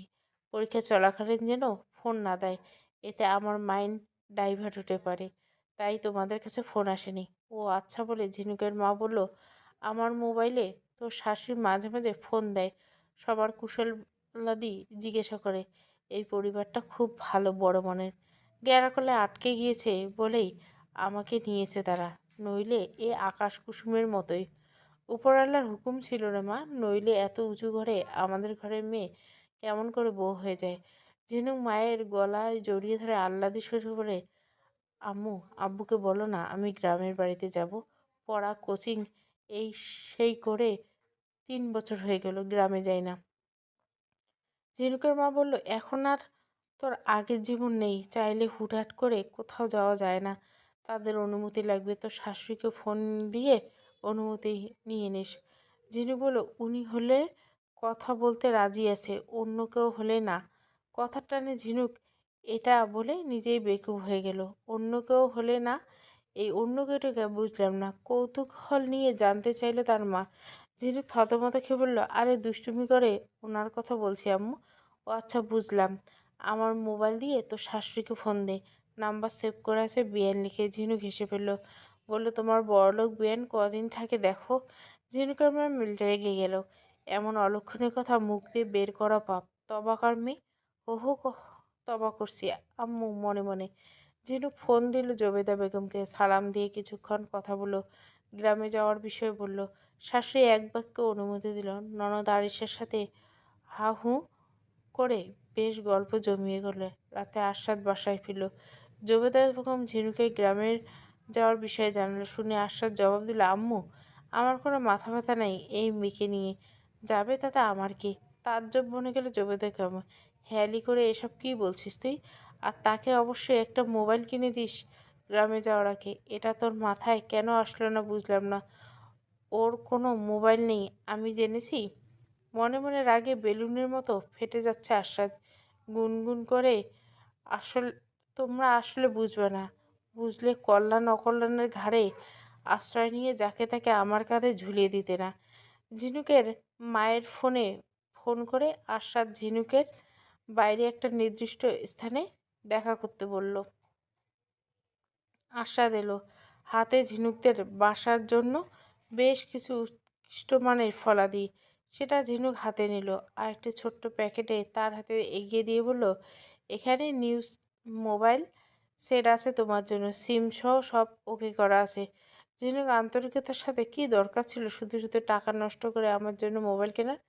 পরীক্ষা চলাকালীন যেন ফোন না দেয়, এতে আমার মাইন্ড ডাইভার্ট হতে পারে। তাই তোমাদের কাছে ফোন আসেনি। ও আচ্ছা, বলে ঝিনুকের মা বলল, আমার মোবাইলে তো শাশুড়ি মাঝে মাঝে ফোন দেয়, সবার কুশলাদি জিজ্ঞাসা করে। এই পরিবারটা খুব ভালো, বড় মনের। গ্যারাকলে আটকে গিয়েছে বলেই আমাকে নিয়েছে তারা, নইলে এ আকাশ কুসুমের মতোই। উপরওয়ালার হুকুম ছিল রে মা, নইলে এত উঁচু ঘরে আমাদের ঘরের মেয়ে কেমন করে বউ হয়ে যায়। ঝিনুক মায়ের গলায় জড়িয়ে ধরে আহ্লাদে শুরু করে, আম্মু, আব্বুকে বলো না আমি গ্রামের বাড়িতে যাব। পড়া, কোচিং এই সেই করে 3 বছর হয়ে গেল গ্রামে যাই না। ঝিনুকের মা বলল, এখন আর তোর আগের জীবন নেই। চাইলে হুটহাট করে কোথাও যাওয়া যায় না, তাদের অনুমতি লাগবে। তোর শাশুড়িকে ফোন দিয়ে অনুমতি নিয়ে নিস। ঝিনুক বলল, উনি হলে কথা বলতে রাজি আছে, অন্য কেউ হলে না। কথার টানে ঝিনুক এটা বলে নিজেই বেকুব হয়ে গেল। অন্য কেউ হলে না, এই অন্য কেউটাকে বুঝলাম না। কৌতূহল নিয়ে জানতে চাইল তার মা। ঝিনুক থতমত খেয়ে বলল, আরে দুষ্টুমি করে ওনার কথা বলছি আম্মু। ও আচ্ছা বুঝলাম। আমার মোবাইল দিয়ে তো শাশুড়িকে ফোন দে, নাম্বার সেভ করে আছে বিয়ান লিখে। ঝিনুক হেসে ফেলল, বলল তোমার বড়লোক বিয়ান কদিন থাকে দেখো। ঝিনুকের মা রেগে গেল, এমন অলক্ষণের কথা মুখ দিয়ে বের করা পাপ। তবাকার মেয়ে, হো তবা করছি আম্মু মনে মনে। ঝিনুক ফোন দিল জবেদা বেগমকে, সালাম দিয়ে কিছুক্ষণ কথা বলল, গ্রামে যাওয়ার বিষয়ে বলল। শাশুড়ি এক বাক্যে অনুমতি দিল। ননদ আরিসের সাথে হা হু করে বেশ গল্প জমিয়ে গেল। রাতে আরশাদ বাসায় ফিরল। জবেদা বেগম ঝিনুকে গ্রামের যাওয়ার বিষয়ে জানালো শুনে আরশাদ জবাব দিল, আম্মু আমার কোনো মাথা ব্যথা নেই এই মেয়েকে নিয়ে, যাবে তাতে আমার কি। তাজ্জব বনে গেল জবেদা বেগম। হেয়ালি করে এসব কী বলছিস তুই? আর তাকে অবশ্যই একটা মোবাইল কিনে দিস গ্রামে যাওয়ার আগে। এটা তোর মাথায় কেন আসলো না বুঝলাম না। ওর কোনো মোবাইল নেই আমি জেনেছি। মনে মনে রাগে বেলুনের মতো ফেটে যাচ্ছে আরশাদ। গুনগুন করে, আসল তোমরা আসলে বুঝবে না। বুঝলে কল্যাণ অকল্যাণের ঘাড়ে আশ্রয় নিয়ে যাকে তাকে আমার কাঁধে ঝুলিয়ে দিতে না। ঝিনুকের মায়ের ফোনে ফোন করে আরশাদ ঝিনুকের বাইরে একটা নির্দিষ্ট স্থানে দেখা করতে বলল। আরশাদ এলো, হাতে ঝিনুকদের বাসার জন্য বেশ কিছু উৎকৃষ্ট মানের ফলাদি। সেটা ঝিনুক হাতে নিল, আর একটি ছোট্ট প্যাকেটে তার হাতে এগিয়ে দিয়ে বলল, এখানে নিউজ মোবাইল সেট আছে তোমার জন্য, সিম সহ সব ওকে করা আছে। ঝিনুক আন্তরিকতার সাথে, কি দরকার ছিল শুধু শুধু টাকা নষ্ট করে আমার জন্য মোবাইল কেনার?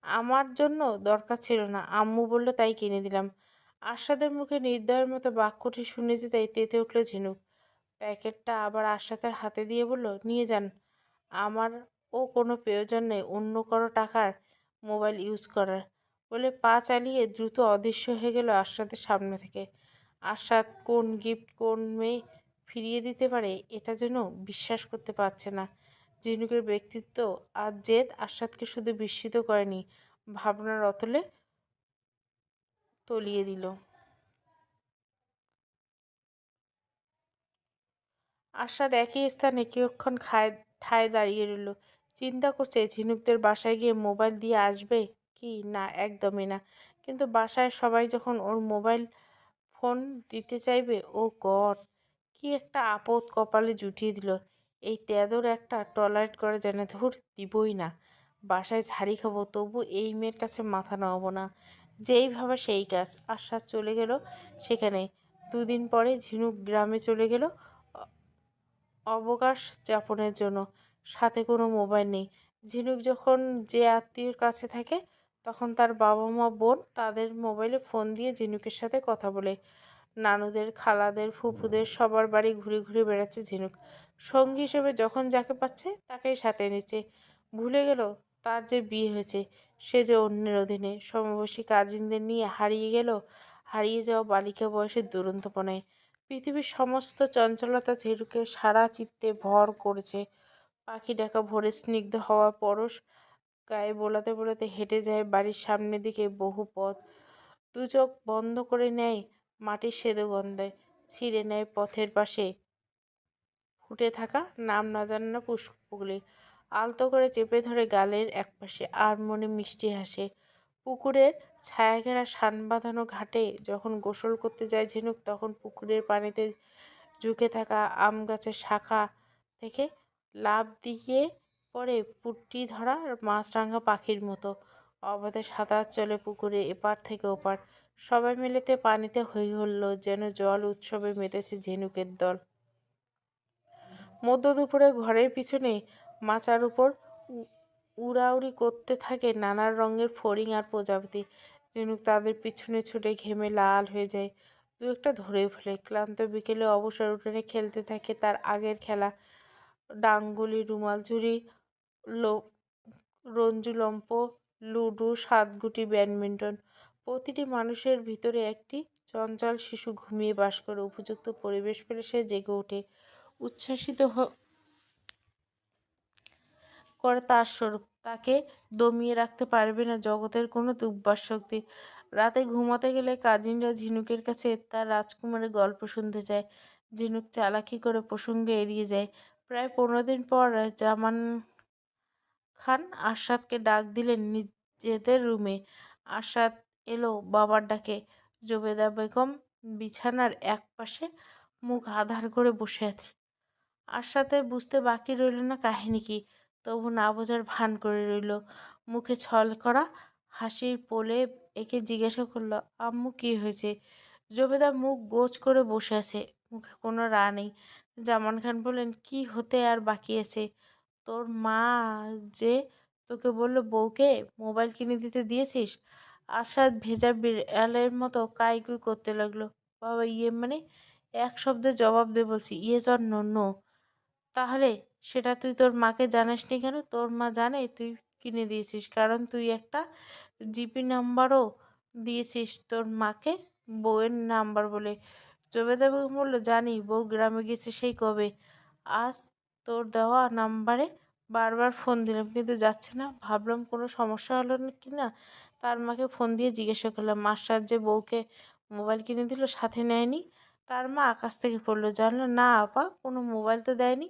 আমার জন্য দরকার ছিল না, আম্মু বলল তাই কিনে দিলাম। আরশাদের মুখে নির্দয়ের মতো বাক্যটি শুনে যেতেই তেতে উঠল ঝিনুক। প্যাকেটটা আবার আশাতের হাতে দিয়ে বলল, নিয়ে যান, আমার ও কোনো প্রয়োজন নেই অন্য কারো টাকার মোবাইল ইউজ করার। বলে পা চালিয়ে দ্রুত অদৃশ্য হয়ে গেল আশাতের সামনে থেকে। আশাদ কোন গিফট কোন মেয়ে ফিরিয়ে দিতে পারে এটা যেন বিশ্বাস করতে পারছে না। ঝিনুকের ব্যক্তিত্ব আর জেদ আশাদকে শুধু বিস্মিত করেনি, ভাবনার অতলে তলিয়ে দিল। আশাদ একই স্থানে কিছুক্ষণ ঠায় দাঁড়িয়ে রইল। চিন্তা করছে ঝিনুকদের বাসায় গিয়ে মোবাইল দিয়ে আসবে কি না, একদমই না। কিন্তু বাসায় সবাই যখন ওর মোবাইল ফোন দিতে চাইবে, ও গড, কি একটা আপদ কপালে জুটিয়ে দিল। এই তেদর একটা টলারেট করে জানে, ধুর দিবই না, বাসায় ঝাড়ি খাবো তবু এই মেয়ের কাছে মাথা নামাবো না। যেই ভাবা সেই কাজ। আশাদ চলে গেল সেখানে। দুদিন পরে ঝিনুক গ্রামে চলে গেল অবকাশ যাপনের জন্য। সাথে কোনো মোবাইল নেই। ঝিনুক যখন যে আত্মীয়র কাছে থাকে তখন তার বাবা মা বোন তাদের মোবাইলে ফোন দিয়ে ঝিনুকের সাথে কথা বলে। নানুদের খালাদের ফুফুদের সবার বাড়ি ঘুরে ঘুরে বেড়াচ্ছে ঝিনুক। সঙ্গী হিসেবে যখন যাকে পাচ্ছে তাকেই সাথে নিচ্ছে। ভুলে গেল তার যে বিয়ে হয়েছে, সে যে অন্যের অধীনে। সমবয়সী কাজিনদের নিয়ে হারিয়ে যাওয়া বালিকা বয়সের দুরন্তপনায়। পৃথিবীর সমস্ত চঞ্চলতা ঝিনুকের সারা চিত্তে ভর করেছে। পাখি ডাকা ভোরে স্নিগ্ধ হওয়া পরশ গায়ে বোলাতে বোলাতে হেঁটে যায় বাড়ির সামনের দিকে বহু পথ। দু চোখ বন্ধ করে নেয় মাটির সেদো গন্ধে, ছিঁড়ে নেয় পথের পাশে ফুটে থাকা নাম না জানা পুষ্পগুলি। আলতো করে চেপে ধরে গালের একপাশে, আর মনে মিষ্টি হাসে। পুকুরের ছায়াঘেরা শান বাঁধানো ঘাটে যখন গোসল করতে যায় ঝিনুক, তখন পুকুরের পানিতে ঝুঁকে থাকা আম গাছের শাখা থেকে লাফ দিয়ে পড়ে পুট্টি ধরা মাছরাঙা পাখির মতো। অবাধে সাঁতার চলে পুকুরে এপার থেকে ওপার। সবাই মিলেতে পানিতে হই হুল্লোড়, যেন জল উৎসবে মেতেছে ঝিনুকের দল। মধ্য দুপুরে ঘরের পিছনে মাচার উপর উড়াউড়ি করতে থাকে নানা রঙের ফড়িং আর প্রজাপতি। ঝিনুক তাদের পিছনে ছুটে ঘেমে লাল হয়ে যায়, দু একটা ধরেও ফেলে। ক্লান্ত বিকেলে অবসর উঠোনে খেলতে থাকে তার আগের খেলা, ডাংগুলি, রুমাল ঝুড়ি, রঞ্জু লম্প, লুডো, সাতগুটি, ব্যাডমিন্টন। প্রতিটি মানুষের ভিতরে একটি চঞ্চল শিশু ঘুমিয়ে বাস করে। উপযুক্ত পরিবেশ পেলে সে জেগে ওঠে, উচ্ছ্বাসিত করে তার স্বরূপ। তাকে দমিয়ে রাখতে পারবে না জগতের কোনো দুর্বার শক্তি। রাতে ঘুমাতে গেলে কাজিনরা ঝিনুকের কাছে তার রাজকুমারের গল্প শুনতে চায়। ঝিনুক চালাকি করে প্রসঙ্গ এড়িয়ে যায়। প্রায় 15 দিন পর জামান খান আরশাদকে ডাক দিলেন নিজেদের রুমে। আরশাদ এলো বাবার ডাকে। জবেদা বেগম বিছানার একপাশে মুখ আধার করে বসে আছে। আরশাদের বুঝতে বাকি রইল না কাহিনী কি, তবু না বোঝার ভান করে রইল। মুখে ছল করা হাসির পোলে একে জিজ্ঞাসা করলো, আম্মু কি হয়েছে? জবেদা মুখ গোজ করে বসে আছে, মুখে কোনো রা নেই। জামান খান বললেন, কি হতে আর বাকি আছে? তোর মা যে তোকে বলল বউকে মোবাইল কিনে দিতে দিয়েছিস? আরশাদ ভেজা বিড়ালের মতো কাইকুই করতে লাগলো। বাবা ইয়ে মানে? এক শব্দে জবাব দে বলছি, ইয়েস অর নো? নো। তাহলে সেটা তুই তোর মাকে জানাসনি কেন? তোর মা জানে তুই কিনে দিয়েছিস, কারণ তুই একটা জিপি নাম্বারও দিয়েছিস তোর মাকে বউয়ের নাম্বার বলে। জবেদা বেগম বলল, জানি, বউ গ্রামে গেছে সেই কবে। আজ তোর দেওয়া নাম্বারে বারবার ফোন দিলাম কিন্তু যাচ্ছে না। ভাবলাম কোনো সমস্যা হলো কি না, তার মাকে ফোন দিয়ে জিজ্ঞাসা করলাম। মাস্টার যে বউকে মোবাইল কিনে দিল সাথে নেয়নি? তার মা আকাশ থেকে পড়লো, জানলো না আপা, কোনো মোবাইল তো দেয়নি।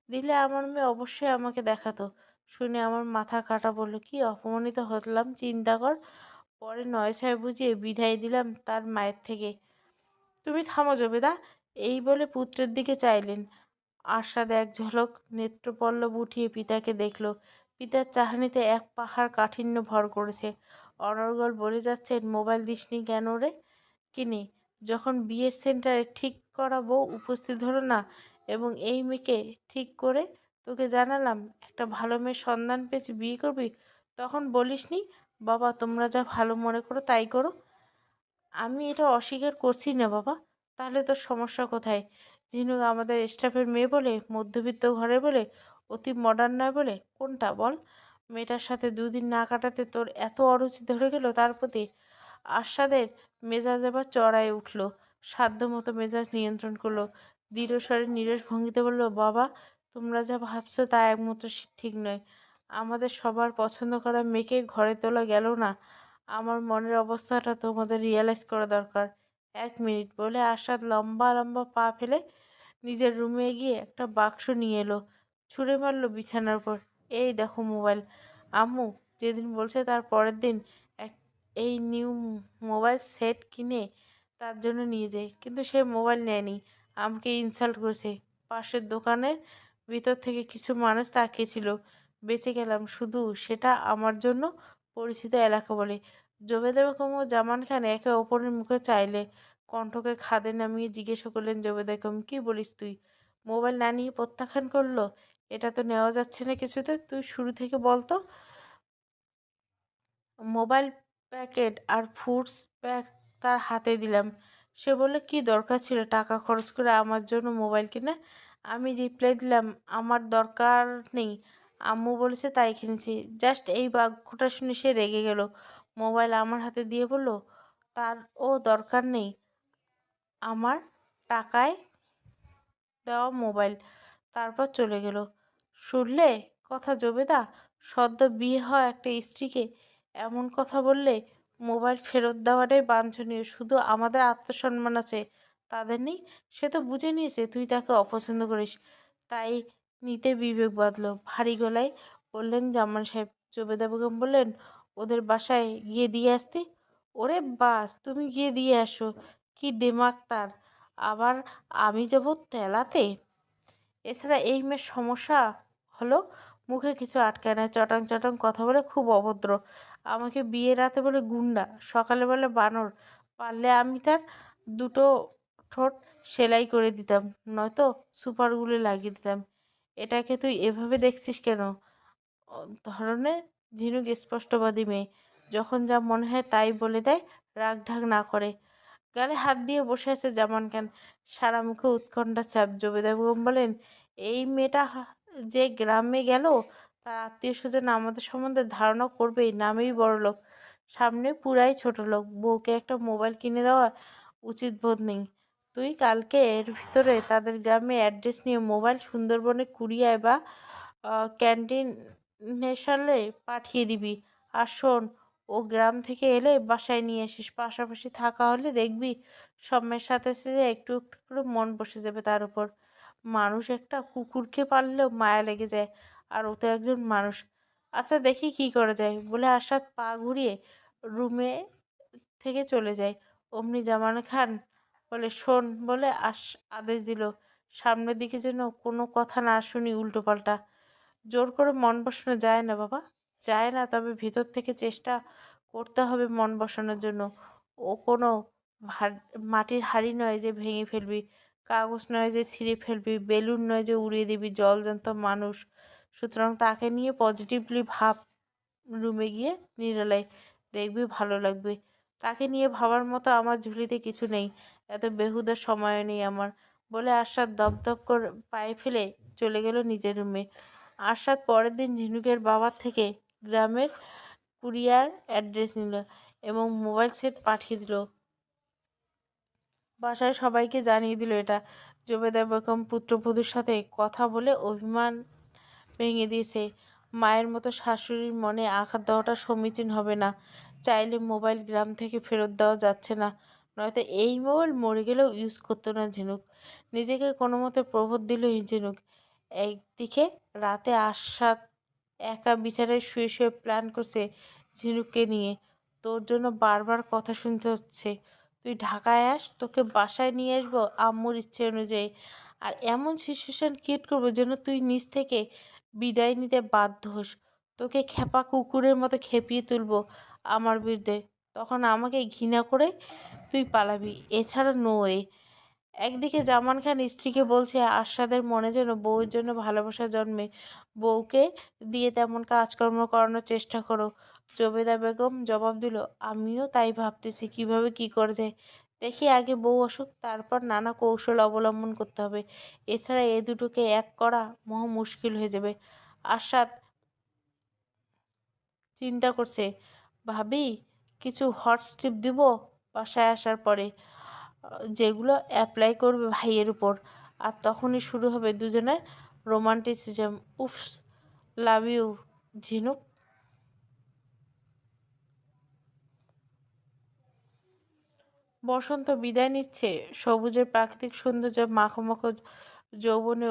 দিলে আমার মেয়ে অবশ্যই আমাকে দেখাতো। শুনে আমার মাথা কাটা পড়ল। কি অপমানিত হলাম চিন্তা কর। পরে নয় ছয় বুঝিয়ে বিদায় দিলাম তার মায়ের থেকে। তুমি থামো জবেদা, এই বলে পুত্রের দিকে চাইলেন। আরশাদ এক ঝলক নেত্রপল্লব উঠিয়ে পিতাকে দেখল। পিতার চাহনিতে এক পাহাড় কাঠিন্য ভর করেছে। অনর্গল বলে যাচ্ছেন, মোবাইল দিসনি কেন রে? কিনে, যখন বিয়ের সেন্টারে ঠিক করা বউ উপস্থিত হলো না এবং এই মেয়েকে ঠিক করে তোকে জানালাম একটা ভালো মেয়ের সন্ধান পেয়েছি, বিয়ে করবি, তখন বলিসনি বাবা তোমরা যা ভালো মনে করো তাই করো? আমি এটা অস্বীকার করছি না বাবা। তাহলে তোর সমস্যা কোথায়? ঝিনুক আমাদের স্টাফের মেয়ে বলে, মধ্যবিত্ত ঘরে বলে, অতি মডার্ন নয় বলে, কোনটা বল? মেয়েটার সাথে দুদিন না কাটাতে তোর এত অরুচি ধরে গেল তার প্রতি? আরশাদের মেজাজ এবার চড়ায় উঠল। সাধ্যমতো মেজাজ নিয়ন্ত্রণ করলো। দৃঢ় স্বরে নিরস ভঙ্গিতে বলল, বাবা তোমরা যা ভাবছো তা একমাত্র ঠিক নয়। আমাদের সবার পছন্দ করা মেয়েকে ঘরে তোলা গেল না। আমার মনের অবস্থাটা তোমাদের রিয়ালাইজ করা দরকার। 1 মিনিট বলে আরশাদ লম্বা লম্বা পা ফেলে নিজের রুমে গিয়ে একটা বাক্স নিয়ে এলো। ছুঁড়ে মারলো বিছানার উপর। এই দেখো মোবাইল। আম্মু যেদিন বলছে তার পরের দিন এক এই নিউ মোবাইল সেট কিনে তার জন্য নিয়ে যায়, কিন্তু সে মোবাইল নেয়নি, আমাকে ইনসাল্ট করেছে। পাশের দোকানের ভিতর থেকে কিছু মানুষ তাকিয়েছিল। বেঁচে গেলাম শুধু সেটা আমার জন্য পরিচিত এলাকা বলে। জবেদা বেগম ও জামান খান একে অপরের মুখে চাইলে কণ্ঠকে খাদে নামিয়ে জিজ্ঞাসা করলেন, জবেদা বেগম কি বলিস তুই? মোবাইল না নিয়ে প্রত্যাখ্যান করলো? এটা তো নেওয়া যাচ্ছে না কিছুতে, তুই শুরু থেকে বলতো। মোবাইল প্যাকেট আর ফুডস প্যাক তার হাতে দিলাম। সে বলল, কি দরকার ছিল টাকা খরচ করে আমার জন্য মোবাইল কিনে? আমি রিপ্লাই দিলাম, আমার দরকার নেই, আম্মু বলেছে তাই কিনেছি। জাস্ট এই বাক্যটা শুনে সে রেগে গেল। মোবাইল আমার হাতে দিয়ে বলল, তার ও দরকার নেই আমার টাকায় দেওয়া মোবাইল। তারপর চলে গেল। শুনলে কথা জবেদা, সদ্য বিয়ে হওয়া একটা স্ত্রীকে এমন কথা বললে মোবাইল ফেরত দেওয়াটাই বাঞ্ছনীয়। শুধু আমাদের আত্মসম্মান আছে, তাদের নেই। সে তো বুঝে নিয়েছে তুই তাকে অপছন্দ করিস, তাই নিতে বিবেক বাঁধলো। ভারী গলায় বললেন জামান সাহেব। জবেদা বেগম বললেন, ওদের বাসায় গিয়ে দিয়ে আসতে? ওরে বাস, তুমি গিয়ে দিয়ে আসো, কি দেমাক তার। আবার আমি যাব তেলাতে? এছাড়া এই মেয়ের সমস্যা হলো মুখে কিছু আটকায় না, চটাং চটাং কথা বলে, খুব অভদ্র। আমাকে বিয়ে রাতে বলে গুন্ডা, সকালে বলে বানর। পারলে আমি তার দুটো ঠোঁট সেলাই করে দিতাম, নয়তো সুপার গুলো লাগিয়ে দিতাম। এটাকে তুই এভাবে দেখছিস কেন? ধরনের ঝিনুক স্পষ্টবাদী মেয়ে, যখন যা মনে হয় তাই বলে দেয়, রাগ ঢাক না করে। গালে হাত দিয়ে বসে আছে জামান খান, সারা মুখে উৎকণ্ঠা ছাপ। জবেদা বেগম বলেন, এই মেয়েটা যে গ্রামে গেল তার আত্মীয় স্বজন আমাদের সম্বন্ধে ধারণা করবেই, নামেই বড়লোক, সামনে পুরাই ছোট লোক। বউকে একটা মোবাইল কিনে দেওয়া উচিত বোধ নেই। তুই কালকে এর ভিতরে তাদের গ্রামে অ্যাড্রেস নিয়ে মোবাইল সুন্দরবনে কুরিয়ায় বা ক্যান্টিনেশনে পাঠিয়ে দিবি। আর শোন, ও গ্রাম থেকে এলে বাসায় নিয়ে আসিস, পাশাপাশি থাকা হলে দেখবি সময়ের সাথে সাথে একটু একটু করে মন বসে যাবে তার উপর। মানুষ একটা কুকুরকে পাললেও মায়া লেগে যায়, আর ও তো একজন মানুষ। আচ্ছা দেখি কি করা যায়, বলে আশাদ পা ঘুরিয়ে রুমে থেকে চলে যায়। অমনি জামান খান বলে শোন, বলে আদেশ দিল, সামনের দিকে যেন কোনো কথা না শুনি উল্টোপাল্টা। জোর করে মন বসানো যায় না বাবা, যায় না, তবে ভিতর থেকে চেষ্টা করতে হবে মন বসানোর জন্য। ও কোনো মাটির হাঁড়ি নয় যে ভেঙে ফেলবি, কাগজ নয় যে ছিঁড়ে ফেলবি, বেলুন নয় যে উড়িয়ে দিবি, জলজান্ত মানুষ। সুতরাং তাকে নিয়ে পজিটিভলি ভাব, রুমে গিয়ে নিরালায়, দেখবি ভালো লাগবে। তাকে নিয়ে ভাবার মতো আমার ঝুলিতে কিছু নেই, এত বেহুদা সময় নেই আমার, বলে আশাদ দপদপ করে পায়ে ফেলে চলে গেল নিজের রুমে। আরশাদ পরের দিন ঝিনুকের বাবার থেকে গ্রামের কুরিয়ার অ্যাড্রেস নিল এবং মোবাইল সেট পাঠিয়ে দিল। বাসায় সবাইকে জানিয়ে দিল এটা। জবেদা বেগম পুত্রবধূর সাথে কথা বলে অভিমান ভেঙে দিয়েছে। মায়ের মতো শাশুড়ির মনে আঘাত দেওয়াটা সমীচীন হবে না। চাইলে মোবাইল গ্রাম থেকে ফেরত দেওয়া যাচ্ছে না, নয়তো এই মোবাইল মরে গেলেও ইউজ করতো না ঝিনুক। নিজেকে কোনো মতে প্রবোধ দিল ঝিনুক। একদিকে রাতে আশাদ একা বিছানায় শুয়ে শুয়ে প্ল্যান করছে ঝিনুককে নিয়ে। তোর জন্য বারবার কথা শুনতে হচ্ছে, তুই ঢাকায় আস, তোকে বাসায় নিয়ে আসবো আম্মুর ইচ্ছে অনুযায়ী, আর এমন সিচুয়েশন ক্রিয়েট করবো যেন তুই নিজ থেকে বিদায় নিতে বাধ্য হোস। তোকে খেপা কুকুরের মতো খেপিয়ে তুলবো আমার বিরুদ্ধে, তখন আমাকে ঘৃণা করে তুই পালাবি, এছাড়া নো ওয়ে। একদিকে জামান খান স্ত্রীকে বলছে আরশাদের মনে যেন বউয়ের জন্য ভালোবাসা জন্মে, বউকে দিয়ে তেমন কাজকর্ম করানোর চেষ্টা করো। জবেদা বেগম জবাব দিল, আমিও তাই ভাবতেছি কিভাবে কি করে যায়। দেখি আগে বউ আসুক, তারপর নানা কৌশল অবলম্বন করতে হবে, এছাড়া এ দুটোকে এক করা মহা মুশকিল হয়ে যাবে। আরশাদ চিন্তা করছে, ভাবি কিছু হট স্টিপ দিব বাসায় আসার পরে, যেগুলো অ্যাপ্লাই করবে ভাইয়ের উপর, আর তখনই শুরু হবে দুজনের রোমান্টিসিজম। উফস, লাভ ইউ ঝিনুক। বসন্ত বিদায় নিচ্ছে, সবুজের প্রাকৃতিক সৌন্দর্য মাখো যৌবনে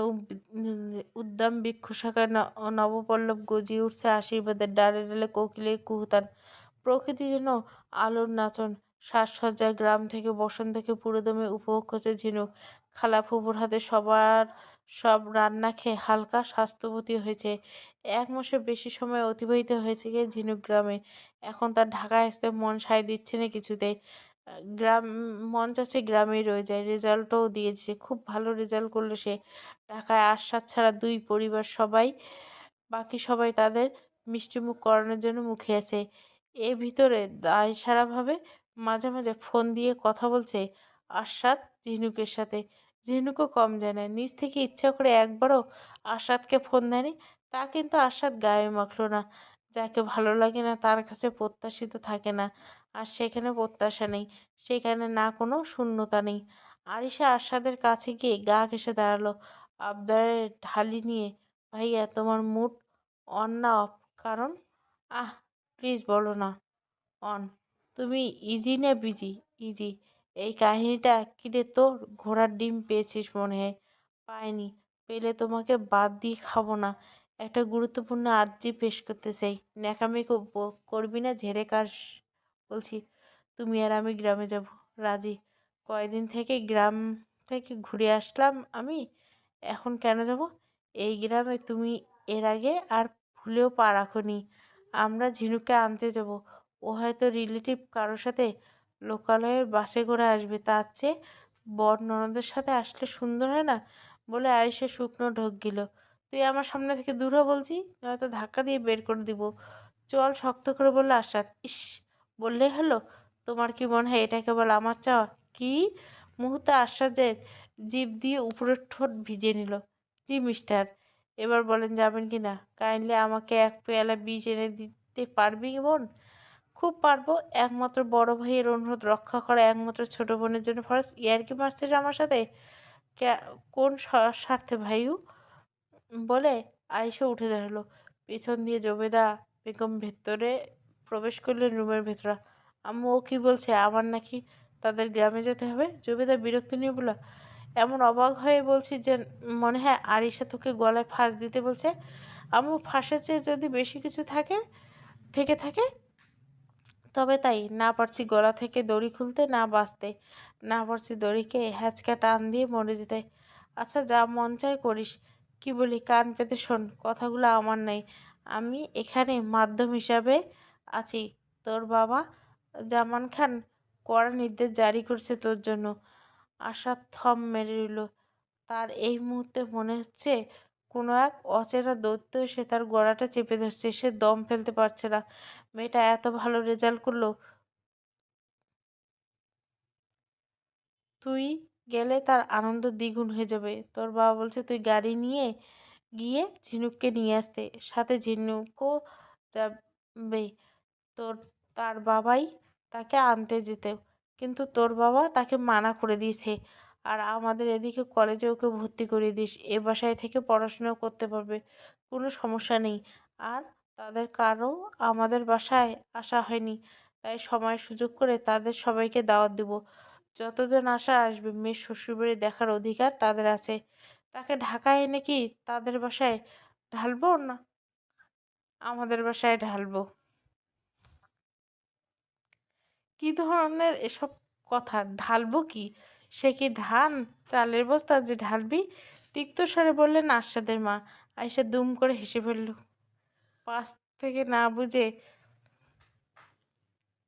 উদ্দাম বৃক্ষ শাখায় নবপল্লব গজিয়ে উঠছে আশীর্বাদের ডালে ডালে কোকিলের কুহুতান। প্রকৃতি যেন আলোর নাচন, সাজসজ্জায় গ্রাম থেকে বসন্তকে পুরোদমে উপভোগ করছে ঝিনুক। খালা ফুপুর হাতে সবার সব রান্না খেয়ে হালকা স্বাস্থ্যবতী হয়েছে। 1 মাসের বেশি সময় অতিবাহিত হয়েছে গিয়ে ঝিনুক গ্রামে। এখন তার ঢাকায় আসতে মন সায় দিচ্ছে না কিছুতেই। গ্রাম, মন চাচ্ছে গ্রামেই রয়ে যায়। রেজাল্টও দিয়েছে, খুব ভালো রেজাল্ট করলো সে। ঢাকায় আশ্বাস ছাড়া 2 পরিবার সবাই, বাকি সবাই তাদের মিষ্টিমুখ করানোর জন্য মুখে আছে। এ ভিতরে দায়সারাভাবে মাঝে মাঝে ফোন দিয়ে কথা বলছে আশাদ ঝিনুকের সাথে। ঝিনুকও কম যায় না, নিজ থেকে ইচ্ছা করে একবারও আশাদকে ফোন দেয়নি। তা কিন্তু আশাদ গায়ে মাখলো না। যাকে ভালো লাগে না তার কাছে প্রত্যাশিত থাকে না, আর সেখানে প্রত্যাশা নেই, সেখানে না কোনো শূন্যতা নেই। আরিশা আশাদের কাছে গিয়ে গা ঘেঁষে দাঁড়ালো আবদারের ঢালি নিয়ে। ভাইয়া তোমার মুড অন না অফ? কারণ আহ প্লিজ বলো না। অন। তুমি ইজি না বিজি? ইজি। এই কাহিনীটা কিরে তোর? ঘোড়ার ডিম পেয়েছিস মনে হয়। পাইনি, পেলে তোমাকে বাদ দিয়ে খাবো না। একটা গুরুত্বপূর্ণ আর্জি পেশ করতে চাই, ন্যাকামি করবি না, ঝেড়ে কাশ বলছি। তুমি আর আমি গ্রামে যাব। রাজি। কয়দিন থেকে গ্রাম থেকে ঘুরে আসলাম আমি, এখন কেন যাব? এই গ্রামে তুমি এর আগে আর ভুলেও পা রাখোনি। আমরা ঝিনুককে আনতে যাব, ও হয়তো রিলেটিভ কারোর সাথে লোকালয়ের বাসে করে আসবে, তার চেয়ে বর ননদের সাথে আসলে সুন্দর হয় না? বলে আরিসা শুকনো ঢোক গিল। তুই আমার সামনে থেকে দূর হ বলছি, নয়তো ধাক্কা দিয়ে বের করে দিব। চল, শক্ত করে বলল আশাদ। ইস, বললেই হলো। তোমার কি মনে হয় এটা কেবল আমার চাওয়া? কি? মুহূর্তে আশ্বাদের জিভ দিয়ে উপরের ঠোঁট ভিজে নিল। জি মিস্টার, এবার বলেন যাবেন কি না? কাইন্ডলি আমাকে 1 পেয়ালা বিষ এনে দিতে পারবি বোন? খুব পারবো। একমাত্র বড় ভাইয়ের অনুরোধ রক্ষা করা একমাত্র ছোট বোনের জন্য ফরজ। ইয়ার্কি মারছিস আমার সাথে? কোন স্বার্থে ভাইউ? বলে আয়েশা উঠে দাঁড়ালো। পেছন দিয়ে জবেদা বেগম ভেতরে প্রবেশ করলেন রুমের ভেতরে। আম্মু, ও কি বলছে? আমার নাকি তাদের গ্রামে যেতে হবে? জবেদা বিরক্তি নিয়ে বলল, এমন অবাক হয়ে বলছি যে মনে হয় আরিশা তোকে গলায় ফাঁস দিতে বলছে। আম্মু, ফাঁসের চেয়ে যদি বেশি কিছু থেকে থাকে তবে তাই। না পারছি গলা থেকে দড়ি খুলতে, না বাঁচতে, না পারছি দড়িকে হ্যাঁচকা টান দিয়ে মরে যেতে। আচ্ছা, যা মন চায় করিস। কি বলি কান পেতে শোন, কথাগুলো আমার নাই। আমি এখানে মাধ্যম হিসাবে আছি। তোর বাবা জামান খান কড়া নির্দেশ জারি করছে তোর জন্য। আশা থম মেরে রইল। তার এই মুহূর্তে মনে হচ্ছে কোনো এক অচেনা দৈত্য এসে তার গলাটা চেপে ধরছে। সে দম ফেলতে পারছে না। মেয়েটা এত ভালো রেজাল্ট করলো, তুই গেলে তার আনন্দ দ্বিগুণ হয়ে যাবে। তোর বাবা বলছে তুই গাড়ি নিয়ে গিয়ে ঝিনুককে নিয়ে আসতে, সাথে ঝিনুকও যাবে। তোর তার বাবাই তাকে আনতে যেতে, কিন্তু তোর বাবা তাকে মানা করে দিয়েছে। আর আমাদের এদিকে কলেজে ওকে ভর্তি করিয়ে দিস, এ বাসায় থেকে পড়াশোনা করতে পারবে, কোনো সমস্যা নেই। আর তাদের কারো আমাদের বাসায় আসা হয়নি, তাই সময় সুযোগ করে তাদের সবাইকে দাওয়াত দিব। যতজন আসা আসবে, মেয়ের শ্বশুরবাড়ি দেখার অধিকার তাদের আছে। তাকে ঢাকায় এনে কি তাদের বাসায় ঢালবো, না আমাদের বাসায় ঢালবো? কি ধরনের এসব কথা? ঢালবো কি? সে কি ধান চালের বস্তা যে ঢালবি? তিক্ত স্বরে বললেন আরশাদের মা। আয়েশা দুম করে হেসে ফেলল। পাশ থেকে না বুঝে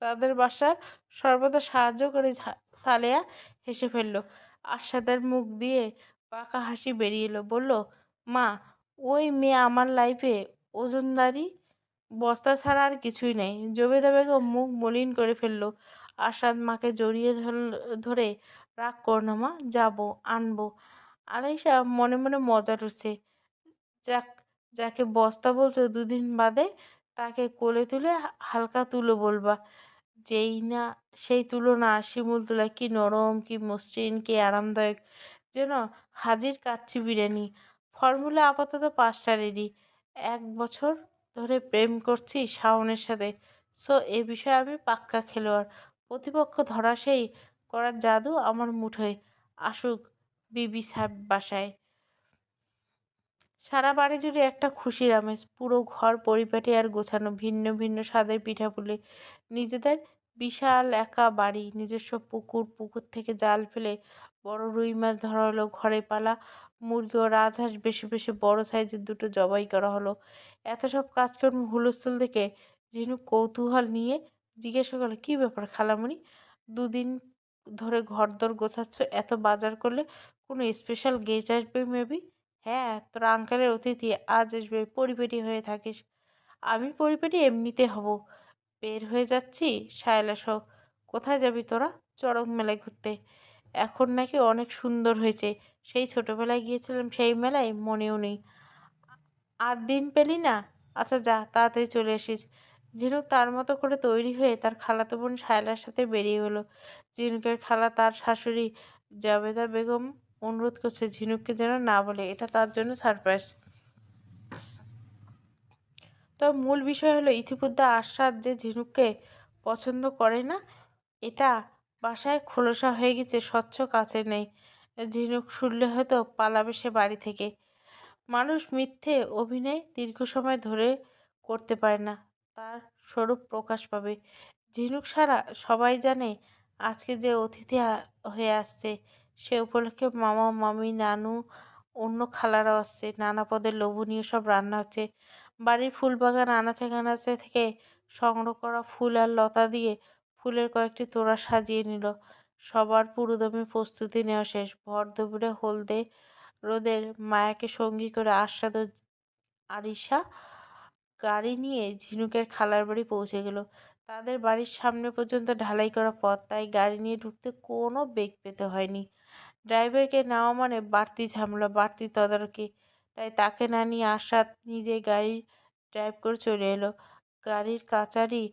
তাদের বাসার সর্বদা সাহায্য করে সালেয়া হেসে ফেলল। আরশাদের মুখ দিয়ে পাকা হাসি বেরিয়ে এলো। বলল, মা, ওই মেয়ে আমার লাইফে ওজনদারি বস্তা ছাড়া আর কিছুই নেই। জবেদা বেগম মুখ মলিন করে ফেলল। আরশাদ মাকে জড়িয়ে ধরে, রাগ করো না মা, যাবো, আনবো। আলাইশা মনে মনে মজা উঠছে। যাক, যাকে বস্তা বলছো দুদিন বাদে তাকে কোলে তুলে হালকা তুলো বলবা। যেই না সেই তুলনা, শিমুল তুলা কি নরম, কি মসৃণ, কি আরামদায়ক, যেন হাজির কাচ্চি বিরিয়ানি। ফর্মুলা আপাতত 5টা রেডি। 1 বছর ধরে প্রেম করছি শাওনের সাথে, সো এ বিষয়ে আমি পাক্কা খেলোয়াড়। প্রতিপক্ষ ধরাশায়ী করার জাদু আমার মুঠোয়। আসুক বিবি সাহেব বাসায়। সারা বাড়ি জুড়ে একটা খুশির আমেজ। পুরো ঘর পরিপাটি আর গোছানো, ভিন্ন ভিন্ন স্বাদের পিঠাপুলি। নিজেদের বিশাল একা বাড়ি, নিজস্ব পুকুর, পুকুর থেকে জাল ফেলে বড় রুই মাছ ধরা হলো, ঘরে পালা মুরগি ও রাজহাঁস বেশি বেশি বড় সাইজের দুটো জবাই করা হলো। এত সব কাজকর্ম হুলস্থুল দেখে ঝিনুক কৌতূহল নিয়ে জিজ্ঞাসা করলো, কি ব্যাপার খালামণি, দুদিন ধরে ঘরদোর গোছাচ্ছ, এত বাজার করলে? কোনো স্পেশাল গেস্ট আসবে মেবি? হ্যাঁ, তোর আঙ্কেলের অতিথি আজ আসবে, পরিপাটি হয়ে থাকিস। আমি পরিপাটি এমনিতে হব। বের হয়ে যাচ্ছি শায়লা সহ। কোথায় যাবি তোরা? চড়ক মেলায় ঘুরতে। এখন নাকি অনেক সুন্দর হয়েছে। সেই ছোটবেলায় গিয়েছিলাম, সেই মেলায় মনেও নেই। আর দিন পেলি না? আচ্ছা যা, তাড়াতাড়ি চলে আসিস। ঝিনুক তার মতো করে তৈরি হয়ে তার খালাতো বোন শায়লার সাথে বেরিয়ে হলো। ঝিনুকের খালা তার শাশুড়ি জাবেদা বেগম অনুরোধ করছে ঝিনুককে যেন না বলে, এটা তার জন্য সারপ্রাইজ। তবে মূল বিষয় হলো ইতিমধ্যে আরশাদ যে ঝিনুককে পছন্দ করে না, এটা বাসায় খোলসা হয়ে গেছে, স্বচ্ছ কাচের নেই। ঝিনুক শুনলে হয়তো পালাবে সে বাড়ি থেকে। মানুষ মিথ্যে অভিনয় দীর্ঘ সময় ধরে করতে পারে না, তার স্বরূপ প্রকাশ পাবে। ঝিনুক ছাড়া সবাই জানে আজকে যে অতিথি হয়ে আসছে, সে উপলক্ষে মামা মামি নানু অন্য খালারাও আসছে। নানা পদের লোভনীয় সব রান্না হচ্ছে। বাড়ির ফুলবাগান আনাচে কানাচে থেকে সংগ্রহ করা ফুল আর লতা দিয়ে ফুলের কয়েকটি তোড়া সাজিয়ে নিল। সবার পুরোদমে প্রস্তুতি নেওয়া শেষ। ভর দুপুরে হলদে রোদের মায়াকে সঙ্গী করে আরশাদ ও আরিশা গাড়ি নিয়ে ঝিনুকের খালার বাড়ি পৌঁছে গেল। তাদের বাড়ির সামনে পর্যন্ত ঢালাই করা পথ, তাই গাড়ি নিয়ে ঢুকতে কোনো বেগ পেতে হয়নি। ড্রাইভারকে নেওয়া মানে বাড়তি ঝামেলা, বাড়তি তদারকি। তাই তাকে না নিয়ে আরশাদ নিজেই গাড়ি ড্রাইভ করে চলে এলো। গাড়ির কাচারি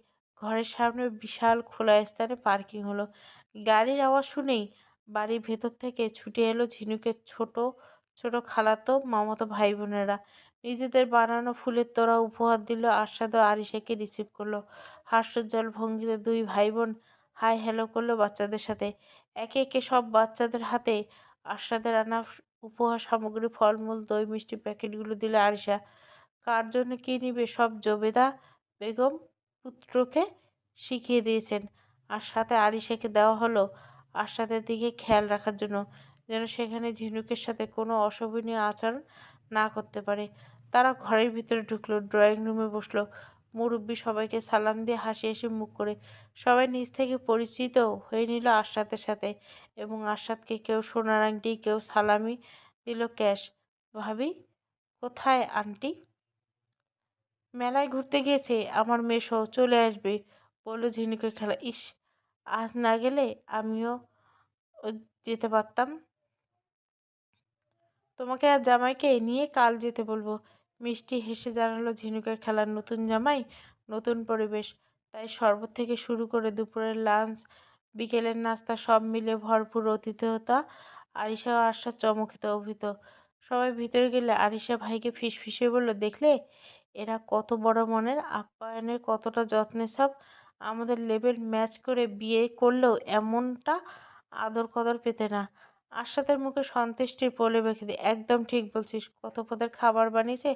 ঘরের সামনে বিশাল খোলা স্থানে পার্কিং হলো। গাড়ির আওয়াজ শুনেই বাড়ির ভেতর থেকে ছুটে এলো ঝিনুকের ছোট ছোট খালাতো মামাতো ভাই বোনেরা। নিজেদের বানানো ফুলের তোড়া উপহার দিল। আরশাদ ও আরিশাকে রিসিভ করলো। হাস্যোজ্জ্বল ভঙ্গিতে দুই ভাই বোন হাই হ্যালো করলো বাচ্চাদের সাথে। একে একে সব বাচ্চাদের হাতে আরশাদের আনা উপহার সামগ্রী, ফলমূল, দই, মিষ্টি প্যাকেটগুলো দিল আরিশা। কার জন্য কী নিবে সব জবেদা বেগম পুত্রকে শিখিয়ে দিয়েছেন। আর সাথে আরিশাকে দেওয়া হলো আরশাদের দিকে খেয়াল রাখার জন্য, যেন সেখানে ঝিনুকের সাথে কোনো অশোভনীয় আচরণ না করতে পারে। তারা ঘরের ভিতরে ঢুকলো, ড্রয়িং রুমে বসলো। মুরব্বি সবাইকে সালাম দিয়ে হাসি হাসি মুখ করে সবাই নিজ থেকে পরিচিত হয়ে নিল আরশাদের সাথে। এবং আরশাদকে কেউ সোনার আংটি, কেউ সালামি দিল ক্যাশ। ভাবি কোথায় আন্টি? মেলায় ঘুরতে গিয়েছে, আমার মেয়েসহ চলে আসবে বলল ঝিনুকের খেলা। ইস, আজ না গেলে আমিও ও যেতে পারতাম। তোমাকে আর জামাইকে নিয়ে কাল যেতে বলবো। মিষ্টি হেসে জানালো ঝিনুকের খেলার নতুন জামাই, নতুন পরিবেশ। তাই শরবত থেকে শুরু করে দুপুরের লাঞ্চ, বিকেলের নাস্তা সব মিলে ভরপুর আতিথেয়তা। আরিশা ও আরশাদ চমকিত অভিভূত। সবাই ভিতরে গেলে আরিশা ভাইকে ফিসফিসিয়ে বলল, দেখলে এরা কত বড় মনের, আপ্যায়নের কতটা যত্নের সব। আমাদের লেভেল ম্যাচ করে বিয়ে করলেও এমনটা আদর কদর পেতে না। আরশাদের মুখে সন্তুষ্টির প্রলেপ রেখে দিয়ে, একদম ঠিক বলছিস। কত পদের খাবার বানিয়েছে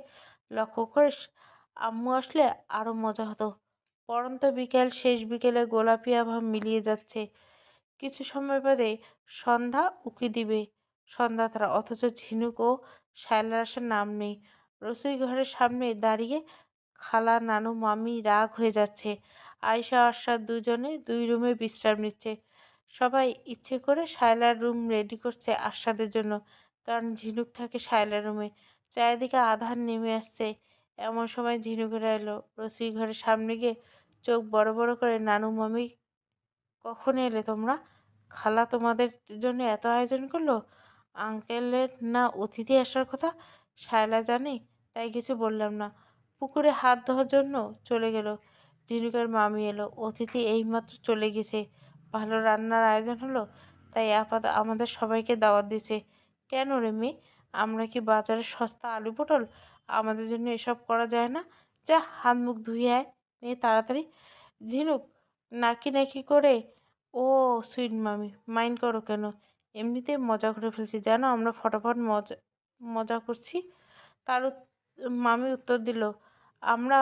লক্ষ্য করিস? আম্মু আসলে আরো মজা হতো। পড়ন্ত বিকেল, শেষ বিকেলে গোলাপি আভা মিলিয়ে যাচ্ছে। কিছু সময় বাদে সন্ধ্যা উকি দিবে সন্ধ্যা তারা, অথচ ঝিনুক ও শায়লার আসার নাম নেই। রসোই ঘরের সামনে দাঁড়িয়ে খালা, নানু, মামি রাগ হয়ে যাচ্ছে। আয়েশা আরশাদ দুজনে দুই রুমে বিশ্রাম নিচ্ছে। সবাই ইচ্ছে করে শায়লার রুম রেডি করছে আরশাদের জন্য, কারণ ঝিনুক থাকে শায়লার রুমে। চারিদিকে আধার নেমে আসছে। এমন সময় ঝিনুকেরা এলো রসোই ঘরের সামনে গিয়ে চোখ বড় বড় করে, নানু, মামি কখন এলে তোমরা? খালা তোমাদের জন্য এত আয়োজন করলো। আঙ্কেলের না অতিথি আসার কথা? শায়লা জানে, তাই কিছু বললাম না। পুকুরে হাত ধোয়ার জন্য চলে গেল। ঝিনুকের মামি এলো, অতিথি এইমাত্র চলে গেছে। ভালো রান্নার আয়োজন হলো, তাই আপাতত আমাদের সবাইকে দাওয়াত দিয়েছে। কেন রে মেয়ে, আমরা কি বাজারের সস্তা আলু পটল? আমাদের জন্য এসব করা যায় না? যা হাত মুখ ধুয়ে আয় মেয়ে তাড়াতাড়ি। ঝিনুক নাকি নাকি করে, ও সুইট মামি, মাইন্ড করো কেন? এমনিতেই মজা করে ফেলছি জানো, আমরা ফটাফট মজা মজা করছি। তার মামি উত্তর দিল, আমরা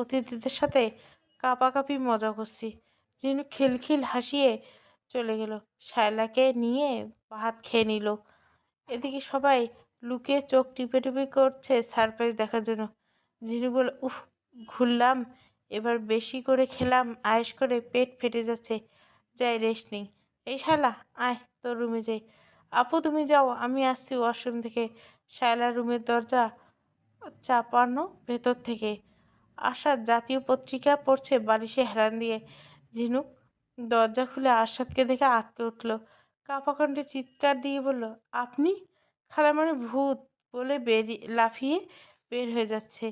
অতিথিদের সাথে কাপাকাপি মজা করছি। ঝিনুক খিলখিল হাসিয়ে চলে গেল। শায়লাকে নিয়ে ভাত খেয়ে নিল। এদিকে সবাই লুকিয়ে চোখ টিপে টিপে করছে সারপ্রাইজ দেখার জন্য। ঝিনুক বলে, উফ, ঘুরলাম, এবার বেশি করে খেলাম, আয়েশ করে পেট ফেটে যাচ্ছে, যাই রেস্ট নেই। এই শালা, আয় তোর রুমে যাই। আপু তুমি যাও, আমি আসছি ওয়াশরুম থেকে। শায়লার রুমের দরজা চাপানো ভেতর থেকে। আশাদ জাতীয় পত্রিকা পড়ছে বালিশে হেলান দিয়ে। ঝিনুক দরজা খুলে আরশাদকে দেখে আঁতকে উঠল। কাঁপা কণ্ঠে চিৎকার দিয়ে বলল, আপনি? খালা মানে ভূত বলে লাফিয়ে বের হয়ে যাচ্ছে।